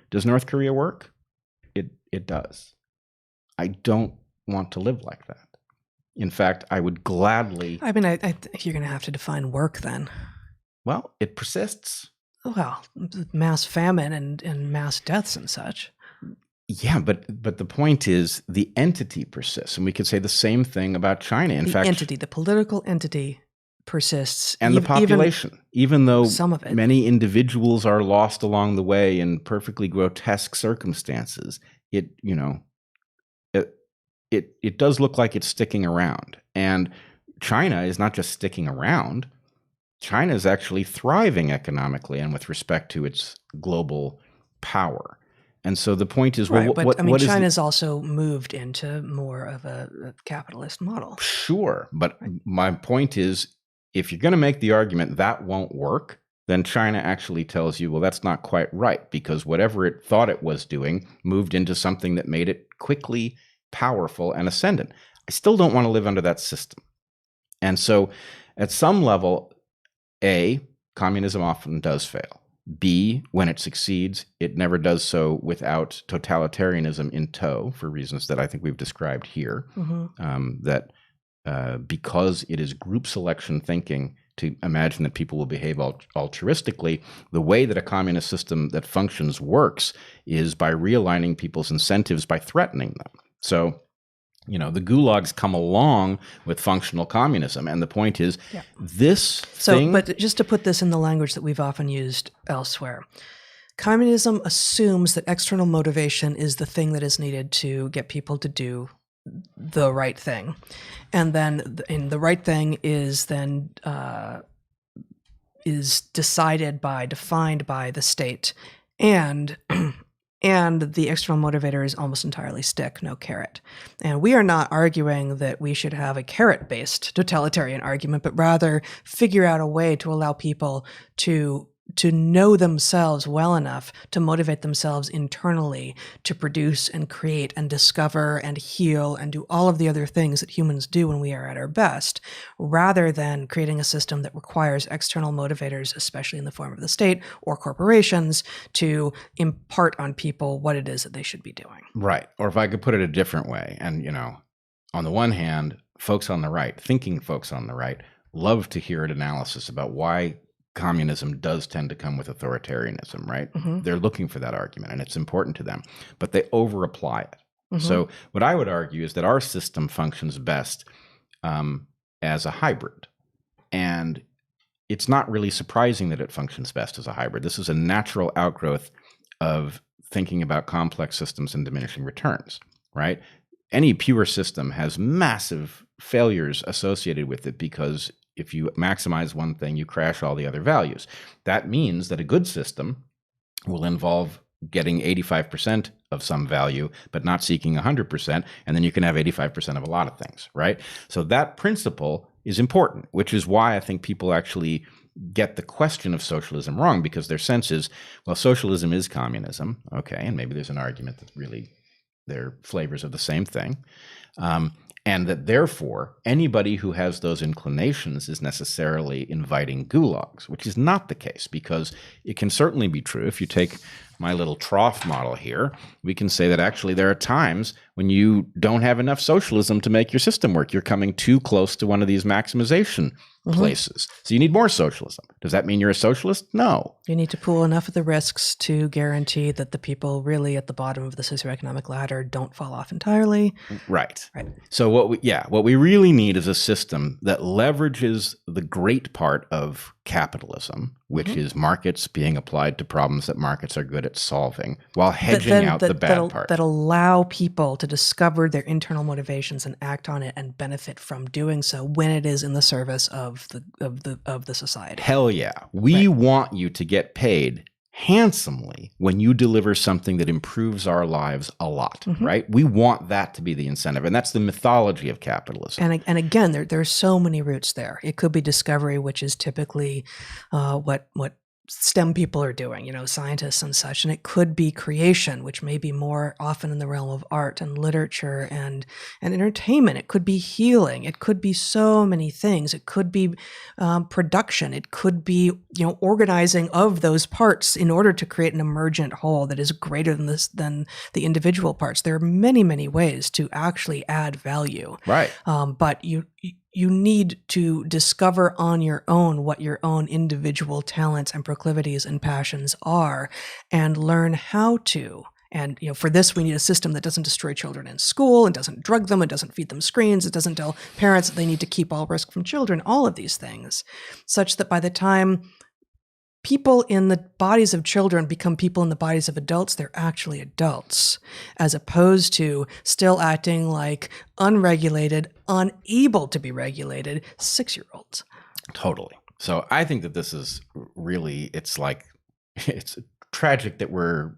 does North Korea work? It does. I don't want to live like that. In fact, I would gladly... I mean, I think you're going to have to define work then. Well, it persists. Well, mass famine and mass deaths and such. Yeah, but the point is the entity persists, and we could say the same thing about China. In fact, the political entity persists, and the population, even though some of it. Many individuals are lost along the way in perfectly grotesque circumstances. It does look like it's sticking around, and China is not just sticking around. China is actually thriving economically and with respect to its global power. And so the point is, China's also moved into more of a capitalist model. Sure. But my point is, if you're going to make the argument that won't work, then China actually tells you, well, that's not quite right, because whatever it thought it was doing moved into something that made it quickly powerful and ascendant. I still don't want to live under that system. And so at some level, A, communism often does fail. B, when it succeeds, it never does so without totalitarianism in tow, for reasons that I think we've described here. Because it is group selection thinking to imagine that people will behave altruistically, the way that a communist system that functions works is by realigning people's incentives by threatening them. So, the gulags come along with functional communism. And the point is, this thing... But just to put this in the language that we've often used elsewhere, Communism assumes that external motivation is the thing that is needed to get people to do the right thing. And then the right thing is then is defined by the state. And the external motivator is almost entirely stick, no carrot. And we are not arguing that we should have a carrot-based totalitarian argument, but rather figure out a way to allow people to know themselves well enough to motivate themselves internally to produce and create and discover and heal and do all of the other things that humans do when we are at our best, rather than creating a system that requires external motivators, especially in the form of the state or corporations, to impart on people what it is that they should be doing. Right. Or if I could put it a different way, and, on the one hand, folks on the right, thinking folks on the right, love to hear an analysis about why communism does tend to come with authoritarianism, right? Mm-hmm. They're looking for that argument, and it's important to them, but they over-apply it. Mm-hmm. So what I would argue is that our system functions best as a hybrid, and it's not really surprising that it functions best as a hybrid. This is a natural outgrowth of thinking about complex systems and diminishing returns, right? Any pure system has massive failures associated with it because if you maximize one thing, you crash all the other values. That means that a good system will involve getting 85% of some value, but not seeking 100%, and then you can have 85% of a lot of things, right? So that principle is important, which is why I think people actually get the question of socialism wrong, because their sense is, well, socialism is communism, okay, and maybe there's an argument that really they're flavors of the same thing. And that therefore, anybody who has those inclinations is necessarily inviting gulags, which is not the case, because it can certainly be true. If you take my little trough model here, we can say that actually there are times when you don't have enough socialism to make your system work. You're coming too close to one of these maximization places. So you need more socialism. Does that mean you're a socialist? No. You need to pool enough of the risks to guarantee that the people really at the bottom of the socioeconomic ladder don't fall off entirely. Right. So what we really need is a system that leverages the great part of capitalism, which is markets being applied to problems that markets are good at solving, while hedging out the bad part. That allow people to discover their internal motivations and act on it and benefit from doing so when it is in the service of the society. Hell yeah. We want you to get paid handsomely when you deliver something that improves our lives a lot, right? We want that to be the incentive, and that's the mythology of capitalism. And again, there are so many roots there. It could be discovery, which is typically what STEM people are doing, scientists and such. And it could be creation, which may be more often in the realm of art and literature and entertainment. It could be healing. It could be so many things. It could be production. It could be, organizing of those parts in order to create an emergent whole that is greater than the individual parts. There are many, many ways to actually add value. Right. But you need to discover on your own what your own individual talents and proclivities and passions are and learn how to. And for this, we need a system that doesn't destroy children in school and doesn't drug them and doesn't feed them screens. It doesn't tell parents that they need to keep all risk from children, all of these things, such that by the time people in the bodies of children become people in the bodies of adults, they're actually adults, as opposed to still acting like unregulated, unable to be regulated 6-year-olds. Totally. So I think that this is really, it's tragic that we're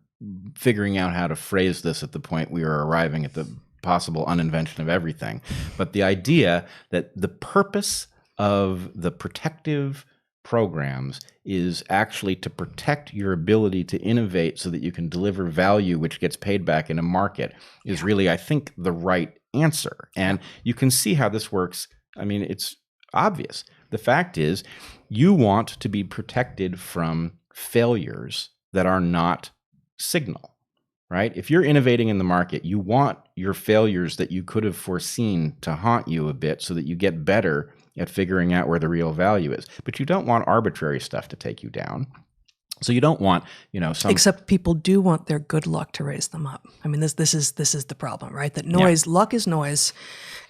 figuring out how to phrase this at the point we are arriving at the possible uninvention of everything. But the idea that the purpose of the protective programs is actually to protect your ability to innovate so that you can deliver value which gets paid back in a market is really, I think, the right answer. And you can see how this works. I mean, it's obvious. The fact is, you want to be protected from failures that are not signal, right? If you're innovating in the market, you want your failures that you could have foreseen to haunt you a bit so that you get better at figuring out where the real value is. But you don't want arbitrary stuff to take you down. So you don't want, some. Except people do want their good luck to raise them up. I mean, this is the problem, right? That noise, luck is noise,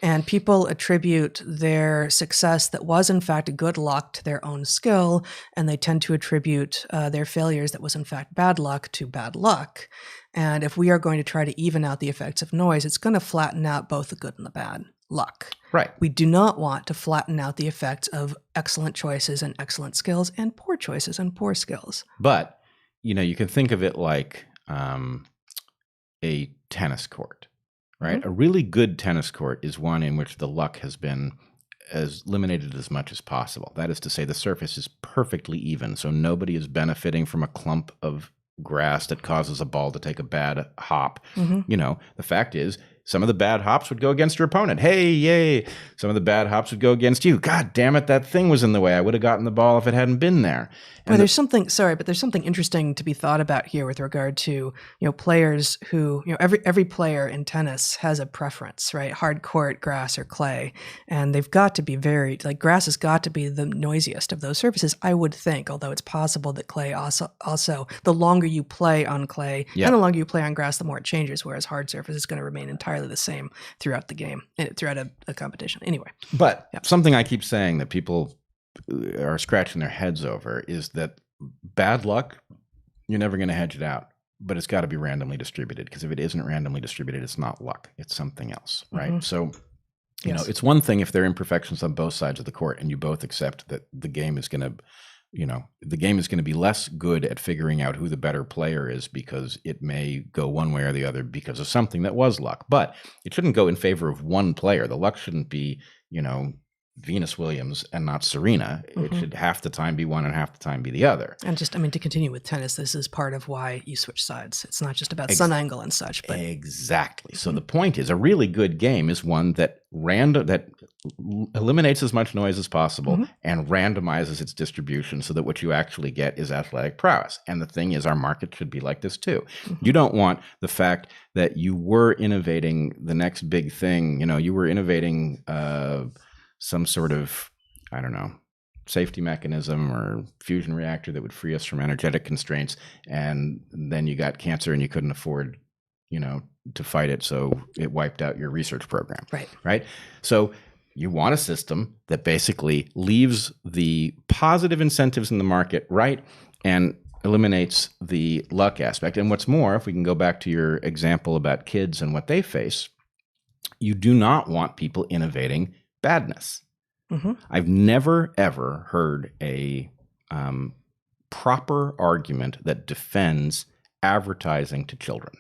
and people attribute their success that was in fact good luck to their own skill, and they tend to attribute their failures that was in fact bad luck to bad luck. And if we are going to try to even out the effects of noise, it's going to flatten out both the good and the bad luck. Right. We do not want to flatten out the effects of excellent choices and excellent skills and poor choices and poor skills. But, you can think of it like a tennis court, right? Mm-hmm. A really good tennis court is one in which the luck has been eliminated as much as possible. That is to say, the surface is perfectly even, so nobody is benefiting from a clump of grass that causes a ball to take a bad hop. Mm-hmm. The fact is, some of the bad hops would go against your opponent. Hey, yay. Some of the bad hops would go against you. God damn it, that thing was in the way. I would have gotten the ball if it hadn't been there. Well, there's something interesting to be thought about here with regard to, players who, every player in tennis has a preference, right? Hard court, grass, or clay. And they've got to be grass has got to be the noisiest of those surfaces, I would think, although it's possible that clay also the longer you play on clay and the longer you play on grass, the more it changes, whereas hard surface is going to remain entirely the same throughout the game, throughout a competition. Anyway. But something I keep saying that people are scratching their heads over is that bad luck, you're never going to hedge it out, but it's got to be randomly distributed, because if it isn't randomly distributed, it's not luck. It's something else, right? Mm-hmm. So, it's one thing if there are imperfections on both sides of the court and you both accept that the game is going to be less good at figuring out who the better player is, because it may go one way or the other because of something that was luck. But it shouldn't go in favor of one player. The luck shouldn't be, Venus Williams and not Serena. Mm-hmm. It should half the time be one and half the time be the other. And to continue with tennis, this is part of why you switch sides. It's not just about sun angle and such. But exactly. Mm-hmm. So the point is, a really good game is one that eliminates as much noise as possible, mm-hmm. and randomizes its distribution so that what you actually get is athletic prowess. And the thing is, our market should be like this too. Mm-hmm. You don't want the fact that you were innovating the next big thing. You were innovating some sort of, safety mechanism or fusion reactor that would free us from energetic constraints, and then you got cancer and you couldn't afford, to fight it, so it wiped out your research program. Right? So you want a system that basically leaves the positive incentives in the market, right, and eliminates the luck aspect. And what's more, if we can go back to your example about kids and what they face, you do not want people innovating badness. Mm-hmm. I've never, ever heard a proper argument that defends advertising to children.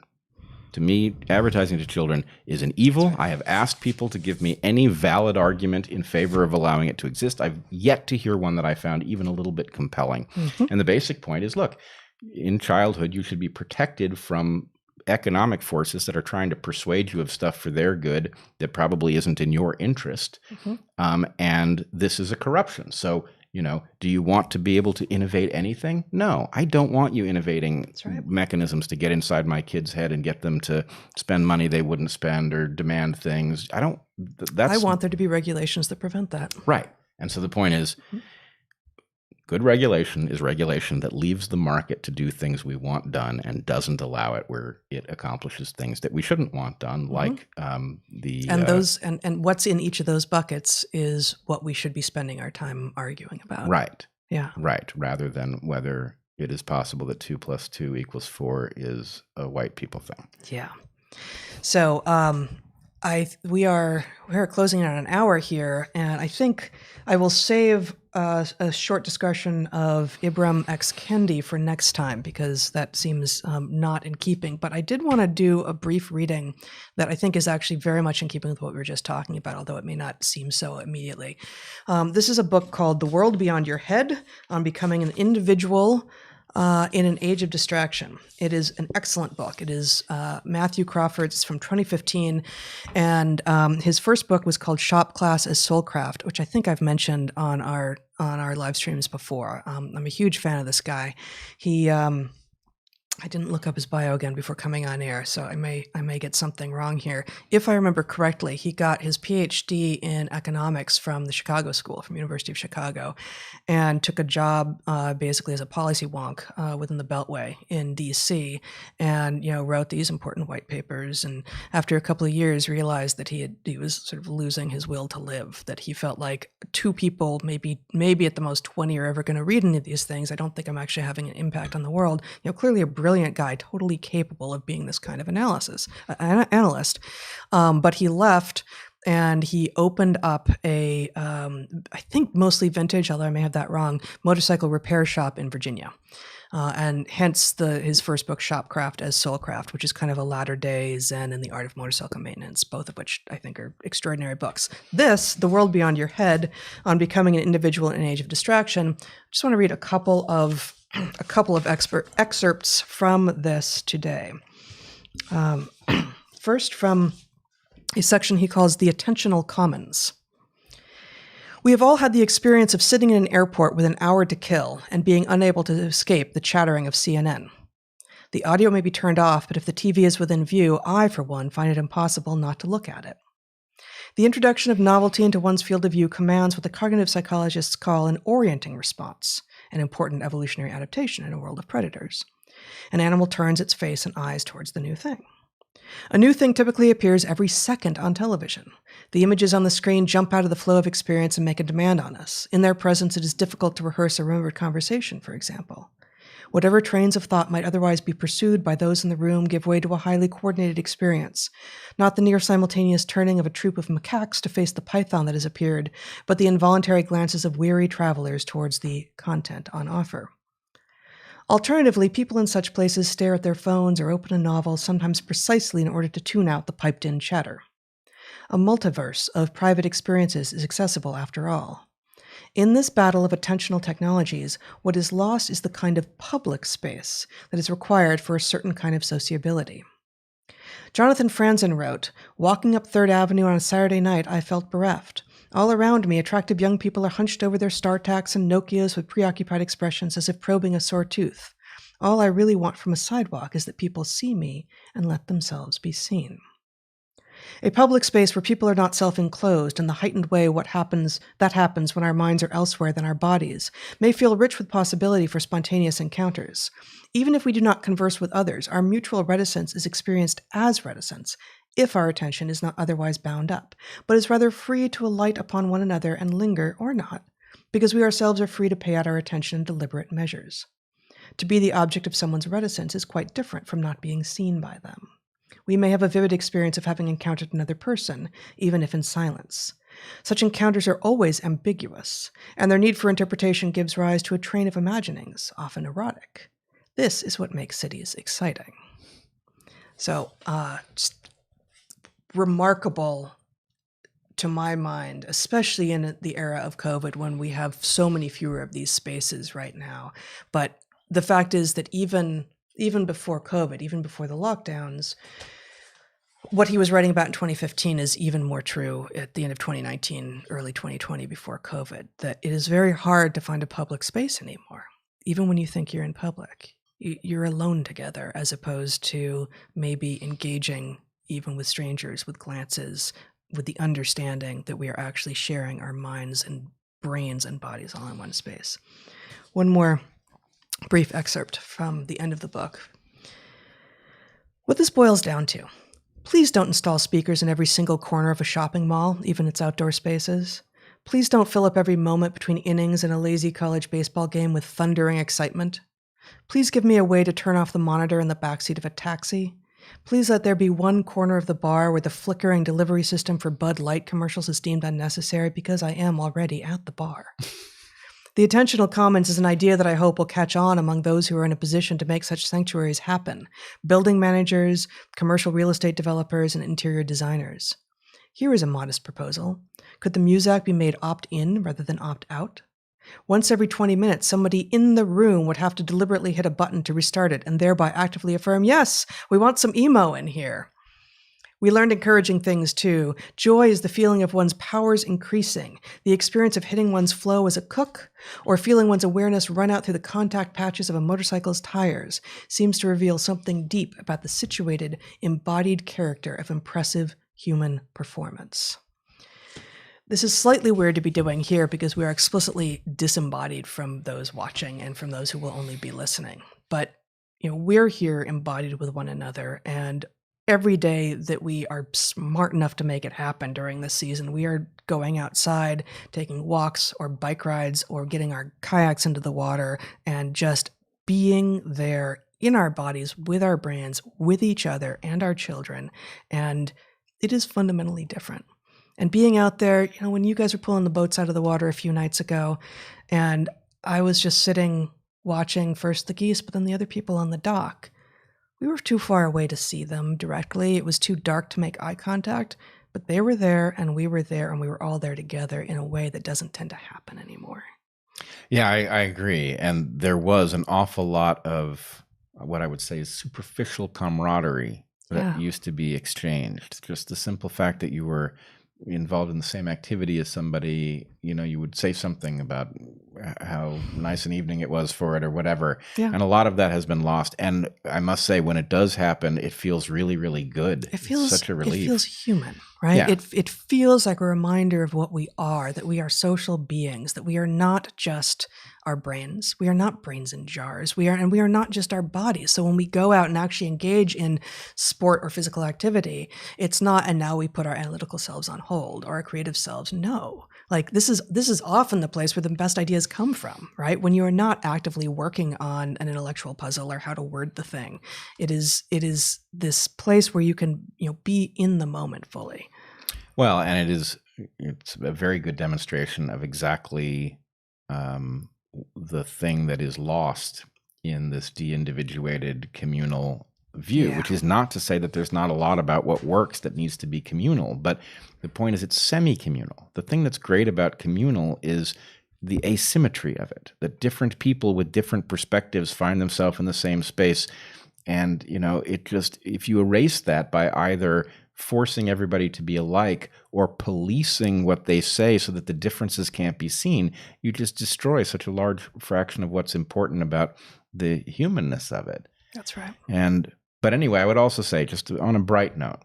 To me, advertising to children is an evil. I have asked people to give me any valid argument in favor of allowing it to exist. I've yet to hear one that I found even a little bit compelling. Mm-hmm. And the basic point is, look, in childhood, you should be protected from economic forces that are trying to persuade you of stuff for their good that probably isn't in your interest. Mm-hmm. And this is a corruption. So, do you want to be able to innovate anything? No, I don't want you innovating mechanisms to get inside my kid's head and get them to spend money they wouldn't spend or demand things. I want there to be regulations that prevent that. Right. And so the point is, mm-hmm. Good regulation is regulation that leaves the market to do things we want done and doesn't allow it where it accomplishes things that we shouldn't want done, like and what's in each of those buckets is what we should be spending our time arguing about. Right. Yeah. Right. Rather than whether it is possible that 2 + 2 = 4 is a white people thing. Yeah. So we are closing on an hour here, and I think I will save a short discussion of Ibram X. Kendi for next time, because that seems not in keeping. But I did want to do a brief reading that I think is actually very much in keeping with what we were just talking about, although it may not seem so immediately. This is a book called The World Beyond Your Head on Becoming an Individual in an Age of Distraction. It is an excellent book. It is Matthew Crawford's. It's from 2015, and his first book was called Shop Class as Soulcraft, which I think I've mentioned on our live streams before. I'm a huge fan of this guy. He I didn't look up his bio again before coming on air, so I may get something wrong here. If I remember correctly, he got his PhD in economics from the Chicago School, from University of Chicago, and took a job basically as a policy wonk within the Beltway in D.C. and wrote these important white papers. And after a couple of years, realized that he was sort of losing his will to live. That he felt like 2 people, maybe at the most 20, are ever going to read any of these things. I don't think I'm actually having an impact on the world. Clearly a brilliant guy, totally capable of being this kind of analyst. But he left and he opened up a, I think mostly vintage, although I may have that wrong, motorcycle repair shop in Virginia. And hence his first book, Shopcraft as Soulcraft, which is kind of a latter-day Zen in the art of motorcycle maintenance, both of which I think are extraordinary books. This, The World Beyond Your Head, on Becoming an Individual in an Age of Distraction. I just want to read a couple of excerpts from this today. First, from a section he calls The Attentional Commons. We have all had the experience of sitting in an airport with an hour to kill and being unable to escape the chattering of CNN. The audio may be turned off, but if the TV is within view, I, for one, find it impossible not to look at it. The introduction of novelty into one's field of view commands what the cognitive psychologists call an orienting response, an important evolutionary adaptation in a world of predators. An animal turns its face and eyes towards the new thing. A new thing typically appears every second on television. The images on the screen jump out of the flow of experience and make a demand on us. In their presence, it is difficult to rehearse a remembered conversation, for example. Whatever trains of thought might otherwise be pursued by those in the room give way to a highly coordinated experience, not the near simultaneous turning of a troop of macaques to face the python that has appeared, but the involuntary glances of weary travelers towards the content on offer. Alternatively, people in such places stare at their phones or open a novel, sometimes precisely in order to tune out the piped-in chatter. A multiverse of private experiences is accessible after all. In this battle of attentional technologies, what is lost is the kind of public space that is required for a certain kind of sociability. Jonathan Franzen wrote, "Walking up 3rd Avenue on a Saturday night, I felt bereft. All around me, attractive young people are hunched over their StarTACs and Nokias with preoccupied expressions as if probing a sore tooth. All I really want from a sidewalk is that people see me and let themselves be seen." A public space where people are not self-enclosed in the heightened way that happens when our minds are elsewhere than our bodies may feel rich with possibility for spontaneous encounters. Even if we do not converse with others, our mutual reticence is experienced as reticence, if our attention is not otherwise bound up, but is rather free to alight upon one another and linger or not, because we ourselves are free to pay out our attention in deliberate measures. To be the object of someone's reticence is quite different from not being seen by them. We may have a vivid experience of having encountered another person, even if in silence. Such encounters are always ambiguous, and their need for interpretation gives rise to a train of imaginings, often erotic. This is what makes cities exciting. So, just remarkable to my mind, especially in the era of COVID when we have so many fewer of these spaces right now. But the fact is that even before COVID, even before the lockdowns, what he was writing about in 2015 is even more true at the end of 2019, early 2020, before COVID, that it is very hard to find a public space anymore. Even when you think you're in public, you're alone together, as opposed to maybe engaging even with strangers, with glances, with the understanding that we are actually sharing our minds and brains and bodies all in one space. One more brief excerpt from the end of the book. What this boils down to: please don't install speakers in every single corner of a shopping mall, even its outdoor spaces. Please don't fill up every moment between innings in a lazy college baseball game with thundering excitement. Please give me a way to turn off the monitor in the backseat of a taxi. Please let there be one corner of the bar where the flickering delivery system for Bud Light commercials is deemed unnecessary, because I am already at the bar. The attentional commons is an idea that I hope will catch on among those who are in a position to make such sanctuaries happen: building managers, commercial real estate developers, and interior designers. Here is a modest proposal. Could the Muzak be made opt-in rather than opt-out? Once every 20 minutes, somebody in the room would have to deliberately hit a button to restart it and thereby actively affirm, "Yes, we want some emo in here." We learned encouraging things too. Joy is the feeling of one's powers increasing, the experience of hitting one's flow as a cook, or feeling one's awareness run out through the contact patches of a motorcycle's tires seems to reveal something deep about the situated, embodied character of impressive human performance. This is slightly weird to be doing here because we are explicitly disembodied from those watching and from those who will only be listening. But we're here embodied with one another, and every day that we are smart enough to make it happen during this season, we are going outside, taking walks or bike rides or getting our kayaks into the water and just being there in our bodies, with our brains, with each other and our children. And it is fundamentally different. And being out there, when you guys were pulling the boats out of the water a few nights ago, and I was just sitting watching first the geese, but then the other people on the dock, we were too far away to see them directly. It was too dark to make eye contact, but they were there and we were all there together in a way that doesn't tend to happen anymore. Yeah, I agree. And there was an awful lot of what I would say is superficial camaraderie that used to be exchanged. Just the simple fact that you were involved in the same activity as somebody, you would say something about how nice an evening it was for it or whatever. Yeah. And a lot of that has been lost. And I must say, when it does happen, it feels really, really good. It's such a relief. It feels human, right? Yeah. It feels like a reminder of what we are, that we are social beings, that we are not just our brains. We are not brains in jars. We are not just our bodies. So when we go out and actually engage in sport or physical activity, it's not, and now we put our analytical selves on hold or our creative selves. No. Like this is often the place where the best ideas come from, right? When you are not actively working on an intellectual puzzle or how to word the thing. It is this place where you can, be in the moment fully. Well, and it's a very good demonstration of exactly the thing that is lost in this de-individuated communal view, which is not to say that there's not a lot about what works that needs to be communal, but the point is it's semi-communal. The thing that's great about communal is the asymmetry of it, that different people with different perspectives find themselves in the same space. And, if you erase that by either forcing everybody to be alike or policing what they say so that the differences can't be seen, you just destroy such a large fraction of what's important about the humanness of it. That's right. But anyway, I would also say, just on a bright note,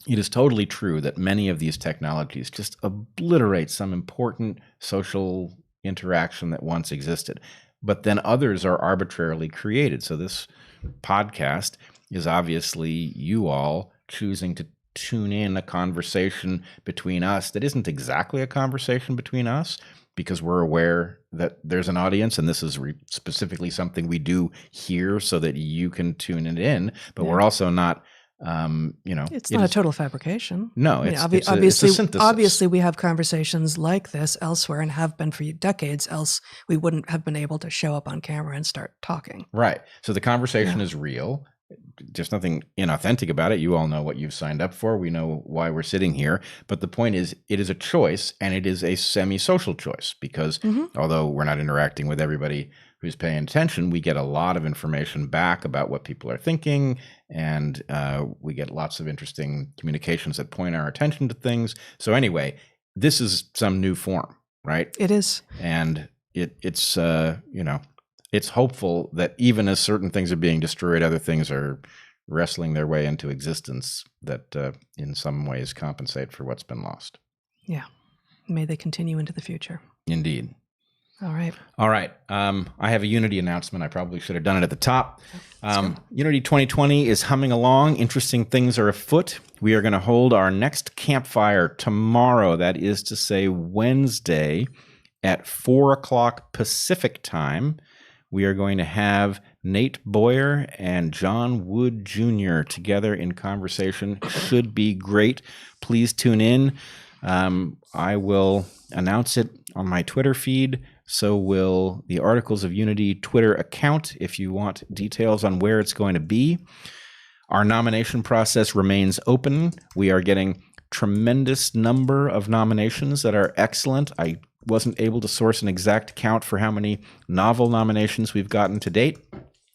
it is totally true that many of these technologies just obliterate some important social interaction that once existed, but then others are arbitrarily created. So this podcast is obviously you all choosing to tune in a conversation between us that isn't exactly a conversation between us, because we're aware that there's an audience, and this is specifically something we do here so that you can tune it in. But we're also not, it's not a total fabrication. No, it's a synthesis. Obviously, we have conversations like this elsewhere and have been for decades. Else, we wouldn't have been able to show up on camera and start talking. Right. So the conversation is real. There's nothing inauthentic about it. You all know what you've signed up for. We know why we're sitting here. But the point is, it is a choice, and it is a semi-social choice, because although we're not interacting with everybody who's paying attention, we get a lot of information back about what people are thinking, and we get lots of interesting communications that point our attention to things. So anyway, this is some new form, right? It is. And it's it's hopeful that even as certain things are being destroyed, other things are wrestling their way into existence that in some ways compensate for what's been lost. Yeah. May they continue into the future. Indeed. All right. I have a Unity announcement. I probably should have done it at the top. Unity 2020 is humming along. Interesting things are afoot. We are going to hold our next campfire tomorrow. That is to say Wednesday at 4:00 Pacific time. We are going to have Nate Boyer and John Wood Jr. together in conversation. Should be great. Please tune in. I will announce it on my Twitter feed. So will the Articles of Unity Twitter account if you want details on where it's going to be. Our nomination process remains open. We are getting tremendous number of nominations that are excellent. I wasn't able to source an exact count for how many novel nominations we've gotten to date,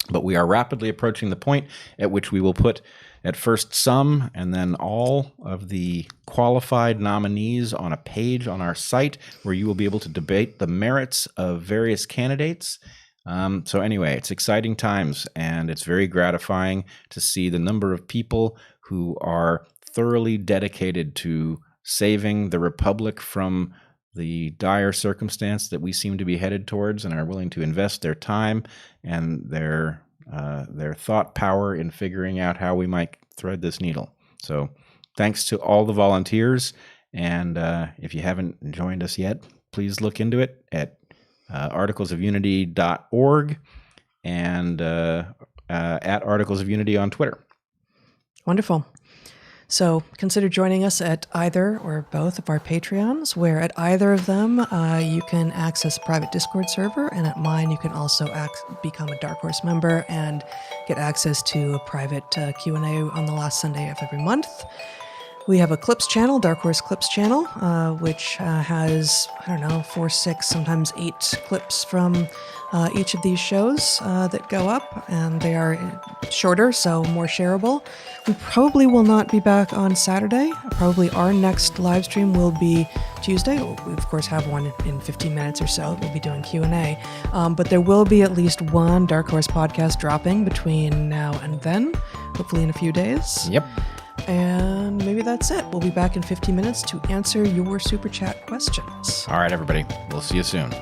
but we are rapidly approaching the point at which we will put at first some and then all of the qualified nominees on a page on our site where you will be able to debate the merits of various candidates. So anyway, it's exciting times, and it's very gratifying to see the number of people who are thoroughly dedicated to saving the Republic from the dire circumstance that we seem to be headed towards, and are willing to invest their time and their thought power in figuring out how we might thread this needle. So thanks to all the volunteers, and if you haven't joined us yet, please look into it at articlesofunity.org and at Articles of Unity on Twitter. Wonderful. So consider joining us at either or both of our Patreons, where at either of them you can access a private Discord server, and at mine you can also become a DarkHorse member and get access to a private Q&A on the last Sunday of every month. We have a Clips channel, DarkHorse Clips channel, which has, 4, 6, sometimes 8 clips from each of these shows that go up, and they are shorter, so more shareable. We probably will not be back on Saturday. Probably our next live stream will be Tuesday. We, of course, have one in 15 minutes or so. We'll be doing Q&A. But there will be at least one DarkHorse podcast dropping between now and then, hopefully in a few days. Yep. And maybe that's it. We'll be back in 15 minutes to answer your Super Chat questions. All right, everybody. We'll see you soon.